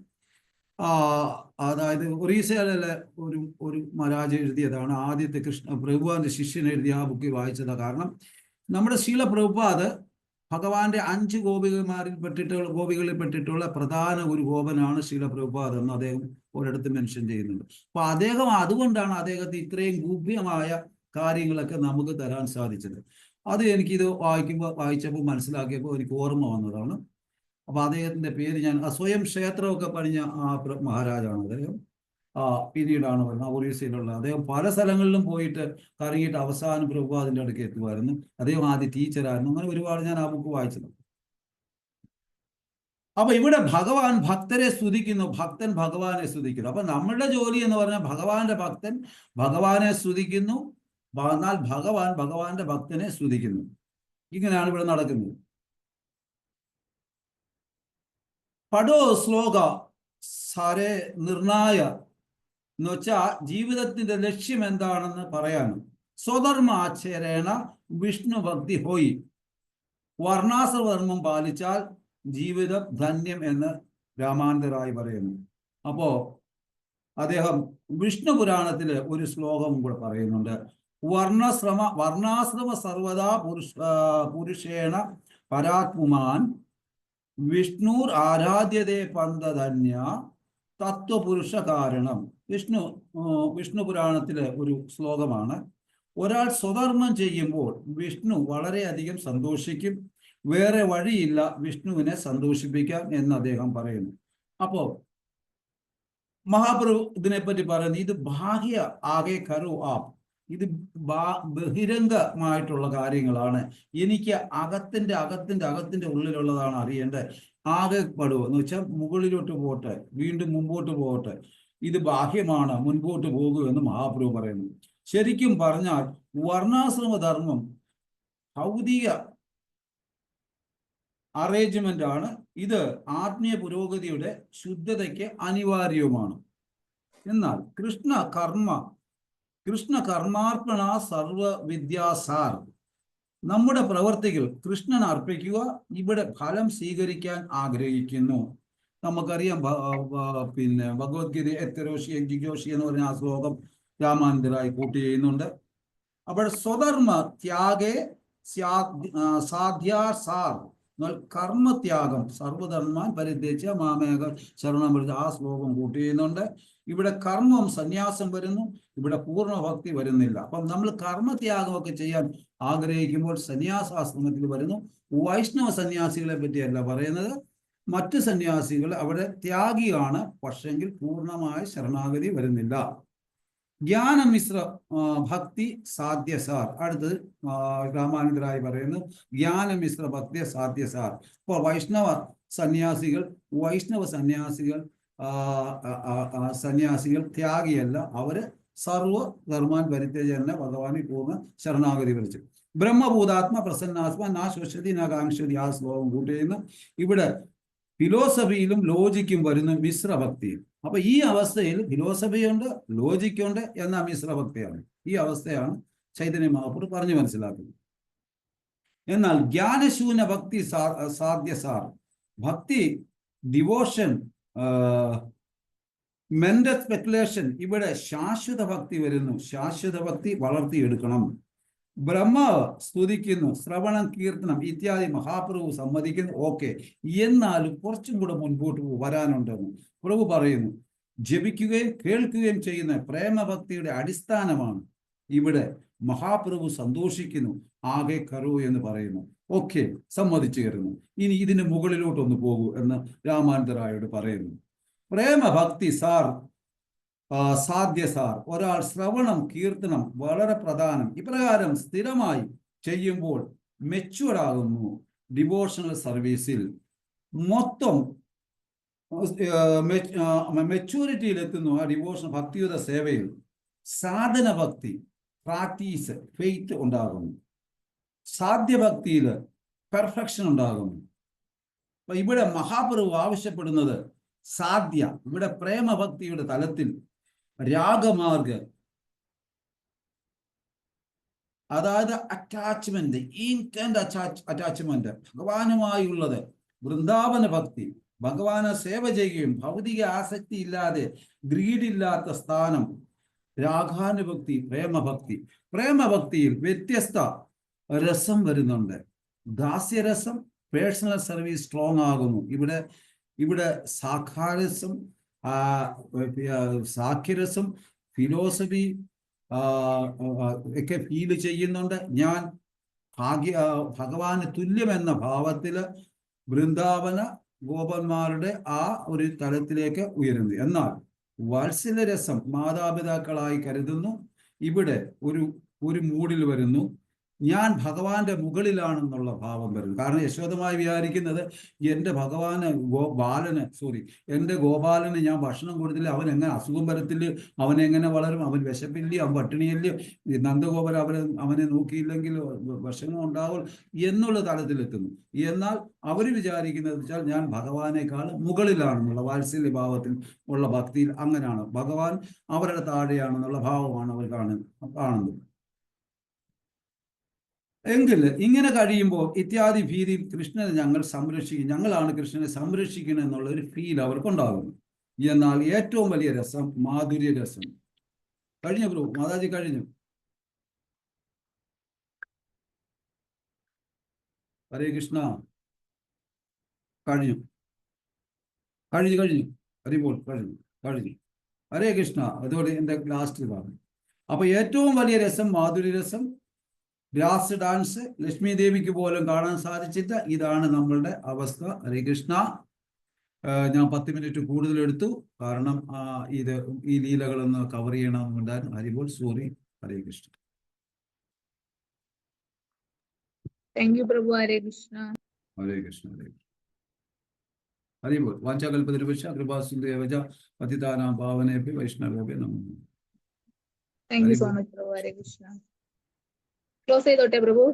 അതായത് ഒറീസയിലെ ഒരു മഹാരാജ എഴുതിയതാണ്. ആദ്യത്തെ പ്രഭുപാദിന്റെ ശിഷ്യൻ എഴുതിയ ആ ബുക്ക് വായിച്ചതാണ്. കാരണം നമ്മുടെ ശീല പ്രഭുപാദ് ഭഗവാന്റെ 5 ഗോപികളിൽ പെട്ടിട്ടുള്ള പ്രധാന ഒരു ഗോപനാണ് ശീല പ്രഭുപാദ് എന്ന് അദ്ദേഹം ഒരിടത്ത് മെൻഷൻ ചെയ്യുന്നുണ്ട്. അപ്പൊ അദ്ദേഹം അതുകൊണ്ടാണ് അദ്ദേഹത്തെ ഇത്രയും ഗൂഢ്യമായ കാര്യങ്ങളൊക്കെ നമുക്ക് തരാൻ സാധിച്ചത്. അത് എനിക്കിത് വായിച്ചപ്പോൾ മനസ്സിലാക്കിയപ്പോൾ എനിക്ക് ഓർമ്മ വന്നതാണ്. അപ്പൊ അദ്ദേഹത്തിന്റെ പേര് ഞാൻ സ്വയം ക്ഷേത്രമൊക്കെ പണിഞ്ഞ മഹാരാജാണ് അദ്ദേഹം. പിന്നീടാണ് പറഞ്ഞത് ഒറീസയിലുള്ള. അദ്ദേഹം പല സ്ഥലങ്ങളിലും പോയിട്ട് കറങ്ങിയിട്ട് അവസാനം പ്രഭുപാദിന്റെ അടുക്ക് എത്തുമായിരുന്നു. അദ്ദേഹം ആദ്യം ടീച്ചറായിരുന്നു. അങ്ങനെ ഒരുപാട് ഞാൻ ആ ബുക്ക് വായിച്ചത്. അപ്പൊ ഇവിടെ ഭഗവാൻ ഭക്തരെ സ്തുതിക്കുന്നു, ഭക്തൻ ഭഗവാനെ സ്തുതിക്കുന്നു. അപ്പൊ നമ്മളുടെ ജോലി എന്ന് പറഞ്ഞാൽ ഭഗവാന്റെ ഭക്തൻ ഭഗവാനെ സ്തുതിക്കുന്നു, എന്നാൽ ഭഗവാൻ ഭഗവാന്റെ ഭക്തനെ സ്തുതിക്കുന്നു. ഇങ്ങനെയാണ് ഇവിടെ നടക്കുന്നത്. പഠോ ശ്ലോക സാരെ നിർണായ എന്ന് വെച്ചാൽ ജീവിതത്തിന്റെ ലക്ഷ്യം എന്താണെന്ന് പറയാനും. സ്വധർമ്മ ആചരണ വിഷ്ണു ഭക്തി ഹോയി. വർണ്ണാശ്രമധർമ്മം പാലിച്ചാൽ ജീവിതം ധന്യം എന്ന് രാമാനന്ദരായി പറയുന്നു. അപ്പോ അദ്ദേഹം വിഷ്ണു പുരാണത്തില് ഒരു ശ്ലോകം കൂടെ പറയുന്നുണ്ട്. വർണ്ണാശ്രമ സർവദാ പുരുഷേണ പരാത്മാൻ വിഷ്ണുർ ആരാധ്യതേ പന്തധന്യ തത്വപുരുഷ കാരണം. വിഷ്ണു പുരാണത്തിലെ ഒരു ശ്ലോകമാണ്. ഒരാൾ സ്വധർമ്മം ചെയ്യുമ്പോൾ വിഷ്ണു വളരെയധികം സന്തോഷിക്കും. വേറെ വഴിയില്ല വിഷ്ണുവിനെ സന്തോഷിപ്പിക്കാം എന്ന് അദ്ദേഹം പറയുന്നു. അപ്പോ മഹാപ്രഭു ഇതിനെപ്പറ്റി പറയുന്നത്, ഇത് ബാഹ്യ ആകെ കരു ആപ്പ്, ഇത് ബഹിരംഗമായിട്ടുള്ള കാര്യങ്ങളാണ്. എനിക്ക് അകത്തിന്റെ ഉള്ളിലുള്ളതാണ് അറിയേണ്ടത്. ആകെ പടുവോ എന്ന് വെച്ചാൽ മുകളിലോട്ട് പോട്ടെ, വീണ്ടും മുമ്പോട്ട് പോകട്ടെ, ഇത് ബാഹ്യമാണ്, മുൻപോട്ട് പോകൂ എന്ന് മഹാപ്രഭു പറയുന്നു. ശരിക്കും പറഞ്ഞാൽ വർണ്ണാശ്രമധർമ്മം ഭൗതിക അറേഞ്ച്മെന്റ് ആണ്. ഇത് ആത്മീയ പുരോഗതിയുടെ ശുദ്ധതയ്ക്ക് അനിവാര്യവുമാണ്. എന്നാൽ കൃഷ്ണ കർമാർപ്പണ സർവവിദ്യാസാർ, നമ്മുടെ പ്രവർത്തികൾ കൃഷ്ണൻ അർപ്പിക്കുക, ഇവിടെ ഫലം സ്വീകരിക്കാൻ ആഗ്രഹിക്കുന്നു. നമുക്കറിയാം, പിന്നെ ഭഗവത്ഗീത എത്തരോഷി ജിജോഷി എന്ന് പറഞ്ഞ ആ ശ്ലോകം രാമാനന്ദരായി കൂട്ടി ചെയ്യുന്നുണ്ട്. അപ്പോൾ സ്വധർമ്മ ത്യാഗേ സാധ്യാസാർ, കർമ്മത്യാഗം സർവധർമാൻ പരിത്യജ്യ മാമേക ശരണം, ആ ശ്ലോകം കൂട്ടി ചെയ്യുന്നുണ്ട്. ഇവിടെ കർമ്മം സന്യാസം വരുന്നു, ഇവിടെ പൂർണ്ണഭക്തി വരുന്നില്ല. അപ്പം നമ്മൾ കർമ്മത്യാഗമൊക്കെ ചെയ്യാൻ ആഗ്രഹിക്കുമ്പോൾ സന്യാസാശ്രമത്തിൽ വരുന്നു. വൈഷ്ണവ സന്യാസികളെ പറ്റിയല്ല പറയുന്നത്. മറ്റ് സന്യാസികൾ അവിടെ ത്യാഗിയാണ്, പക്ഷെങ്കിൽ പൂർണ്ണമായ ശരണാഗതി വരുന്നില്ല. ജ്ഞാനമിശ്ര ഭക്തി സാധ്യസാർ. അടുത്തത് രാമാനന്ദരായി പറയുന്നു, ജ്ഞാനമിശ്ര ഭക്തി സാധ്യസാർ. ഇപ്പോൾ വൈഷ്ണവ സന്യാസികൾ ത്യാഗിയല്ല, അവര് സർവധർമാൻ പരിത്യജ്യ തന്നെ ഭഗവാനിൽ പൂർണ്ണ ശരണാഗതി വരിച്ചു. ബ്രഹ്മഭൂതാത്മ പ്രസന്നാത്മ നാ ശ്വസതി നാ കാംക്ഷതി, ആ ശ്ലോകം കൂട്ടുന്നു. ഇവിടെ ഫിലോസഫിയിലും ലോജിക്കും വരുന്ന മിശ്രഭക്തിയും. അപ്പൊ ഈ അവസ്ഥയിൽ ഫിലോസഫിയുണ്ട്, ലോജിക്കുണ്ട്, എന്ന മിശ്രഭക്തിയാണ്. ഈ അവസ്ഥയാണ് ചൈതന്യ മഹാപ്രഭു പറഞ്ഞു മനസ്സിലാക്കുന്നത്. എന്നാൽ ജ്ഞാനശൂന്യ ഭക്തി സാധ്യസാർ, ഭക്തി ഡിവോഷൻ മെന്റൽ സ്പെക്കുലേഷൻ, ഇവിടെ ശാശ്വത ഭക്തി വരുന്നു. ശാശ്വത ഭക്തി വളർത്തിയെടുക്കണം. ബ്രഹ്മാവ് സ്തുതിക്കുന്നു, ശ്രവണം കീർത്തനം ഇത്യാദി മഹാപ്രഭു സമ്മതിക്കുന്നു. ഓക്കെ, എന്നാലും കുറച്ചും കൂടെ മുൻപോട്ട് വരാനുണ്ടെന്ന് പ്രഭു പറയുന്നു. ജപിക്കുകയും കേൾക്കുകയും ചെയ്യുന്ന പ്രേമഭക്തിയുടെ അടിസ്ഥാനമാണ് ഇവിടെ. മഹാപ്രഭു സന്തോഷിക്കുന്നു, ആകെ കറു എന്ന് പറയുന്നു. ഓക്കെ, സമ്മതിച്ചു കയറുന്നു. ഇനി ഇതിന് മുകളിലോട്ടൊന്ന് പോകൂ എന്ന് രാമാനന്ദറായോട് പറയുന്നു. പ്രേമഭക്തി സാർ സാധ്യ സാർ, ഒരാൾ ശ്രവണം കീർത്തനം വളരെ പ്രധാനം. ഇപ്രകാരം സ്ഥിരമായി ചെയ്യുമ്പോൾ മെച്യൂർഡ് ആകുന്നു. ഡിവോഷണൽ സർവീസിൽ മൊത്തം മെച്യൂരിറ്റിയിൽ എത്തുന്നു. ആ ഡിവോഷൻ ഭക്തിയുത സേവയിൽ സാധന ഭക്തി പ്രാക്ടീസ് ഫെയ്ത്ത് ഉണ്ടാകുന്നു. സാധ്യഭക്തിയിൽ പെർഫെക്ഷൻ ഉണ്ടാകുന്നു. അപ്പൊ ഇവിടെ മഹാപ്രഭു ആവശ്യപ്പെടുന്നത് സാധ്യ, ഇവിടെ പ്രേമഭക്തിയുടെ തലത്തിൽ രാഗമാർഗ, അതായത് അറ്റാച്ച്മെന്റ്, ഇൻറ്റൻറ്റ് അറ്റാച്ച്മെന്റ് ഭഗവാനുമായുള്ളത്, വൃന്ദാവന ഭക്തി, ഭഗവാനെ സേവ ചെയ്യുകയും ഭൗതിക ആസക്തി ഇല്ലാതെ ഗ്രീഡില്ലാത്ത സ്ഥാനം, രാഗാനുഭക്തി, പ്രേമഭക്തി. പ്രേമഭക്തിയിൽ വ്യത്യസ്ത രസം വരുന്നുണ്ട്. ദാസ്യരസം, പേഴ്സണൽ സർവീസ് സ്ട്രോങ് ആകുന്നു. ഇവിടെ സാഖാരസം, സാഖ്യരസം, ഫിലോസഫി ഒക്കെ ഫീൽ ചെയ്യുന്നുണ്ട്. ഞാൻ ഭഗവാന് തുല്യമെന്ന ഭാവത്തില് വൃന്ദാവന ഗോപന്മാരുടെ ആ ഒരു തലത്തിലേക്ക് ഉയരുന്നു. എന്നാൽ വാത്സല്യരസം മാതാപിതാക്കളായി കരുതുന്നു. ഇവിടെ ഒരു മൂഡിൽ വരുന്നു. ഞാൻ ഭഗവാന്റെ മുകളിലാണെന്നുള്ള ഭാവം വരുന്നു. കാരണം യശോദമായി വിചാരിക്കുന്നത് എൻ്റെ ഭഗവാന് എൻ്റെ ഗോപാലന് ഞാൻ ഭക്ഷണം കൊടുത്തില്ല, അവൻ എങ്ങനെ അസുഖം വരത്തില്ല, അവനെങ്ങനെ വളരും, അവൻ വിശപ്പില്ല, അവൻ പട്ടിണിയല്ല, നന്ദഗോപൻ അവനെ നോക്കിയില്ലെങ്കിൽ വിഷമം ഉണ്ടാവും എന്നുള്ള തലത്തിലെത്തുന്നു. എന്നാൽ അവർ വിചാരിക്കുന്നത് വെച്ചാൽ ഞാൻ ഭഗവാനേക്കാൾ മുകളിലാണെന്നുള്ള വാത്സല്യ ഭാവത്തിൽ ഉള്ള ഭക്തിയിൽ അങ്ങനെയാണ്. ഭഗവാൻ അവരുടെ താഴെയാണെന്നുള്ള ഭാവമാണ് അവർ കാണുന്നത്. എങ്കിൽ ഇങ്ങനെ കഴിയുമ്പോൾ ഇത്യാദി ഭീതി കൃഷ്ണനെ ഞങ്ങളാണ് കൃഷ്ണനെ സംരക്ഷിക്കണം എന്നുള്ള ഒരു ഫീൽ അവർക്കുണ്ടാകുന്നു. എന്നാൽ ഏറ്റവും വലിയ രസം മാധുര്യ രസം. കഴിഞ്ഞു പ്രഭു, മാതാജി കഴിഞ്ഞു. ഹരേ കൃഷ്ണ. കഴിഞ്ഞു ഹരിപോൾ കഴിഞ്ഞു. ഹരേ കൃഷ്ണ. അതോടെ എൻ്റെ ലാസ്റ്റ് പറഞ്ഞു. അപ്പൊ ഏറ്റവും വലിയ രസം മാധുര്യരസം, രാസ് ഡാൻസ് ലക്ഷ്മി ദേവിക്ക് പോലും കാണാൻ സാധിച്ചില്ല. ഇതാണ് നമ്മളുടെ അവസ്ഥ. ഹരേ കൃഷ്ണ. ഞാൻ 10 മിനിറ്റ് കൂടുതൽ എടുത്തു, കാരണം ഈ ലീലകളൊന്ന് കവർ ചെയ്യണമെന്നുണ്ടായിരുന്നു. Haribol, sorry. Hare Krishna. Thank you പ്രഭു. ഹരേ കൃഷ്ണ. ഹരേ കൃഷ്ണ. ഹരിബോൾ. വാഞ്ചാകൽപതരുപക്ഷ കൃപാസിന്ധുദേവച പതിതാനാം പാവനേഭ്യോ വൈഷ്ണവേഭ്യോ നമോ. താങ്ക് യു സോ മച്ച് പ്രഭു. ഹരേ കൃഷ്ണ. ക്ലോസ് ചെയ്തോട്ടെ പ്രഭു.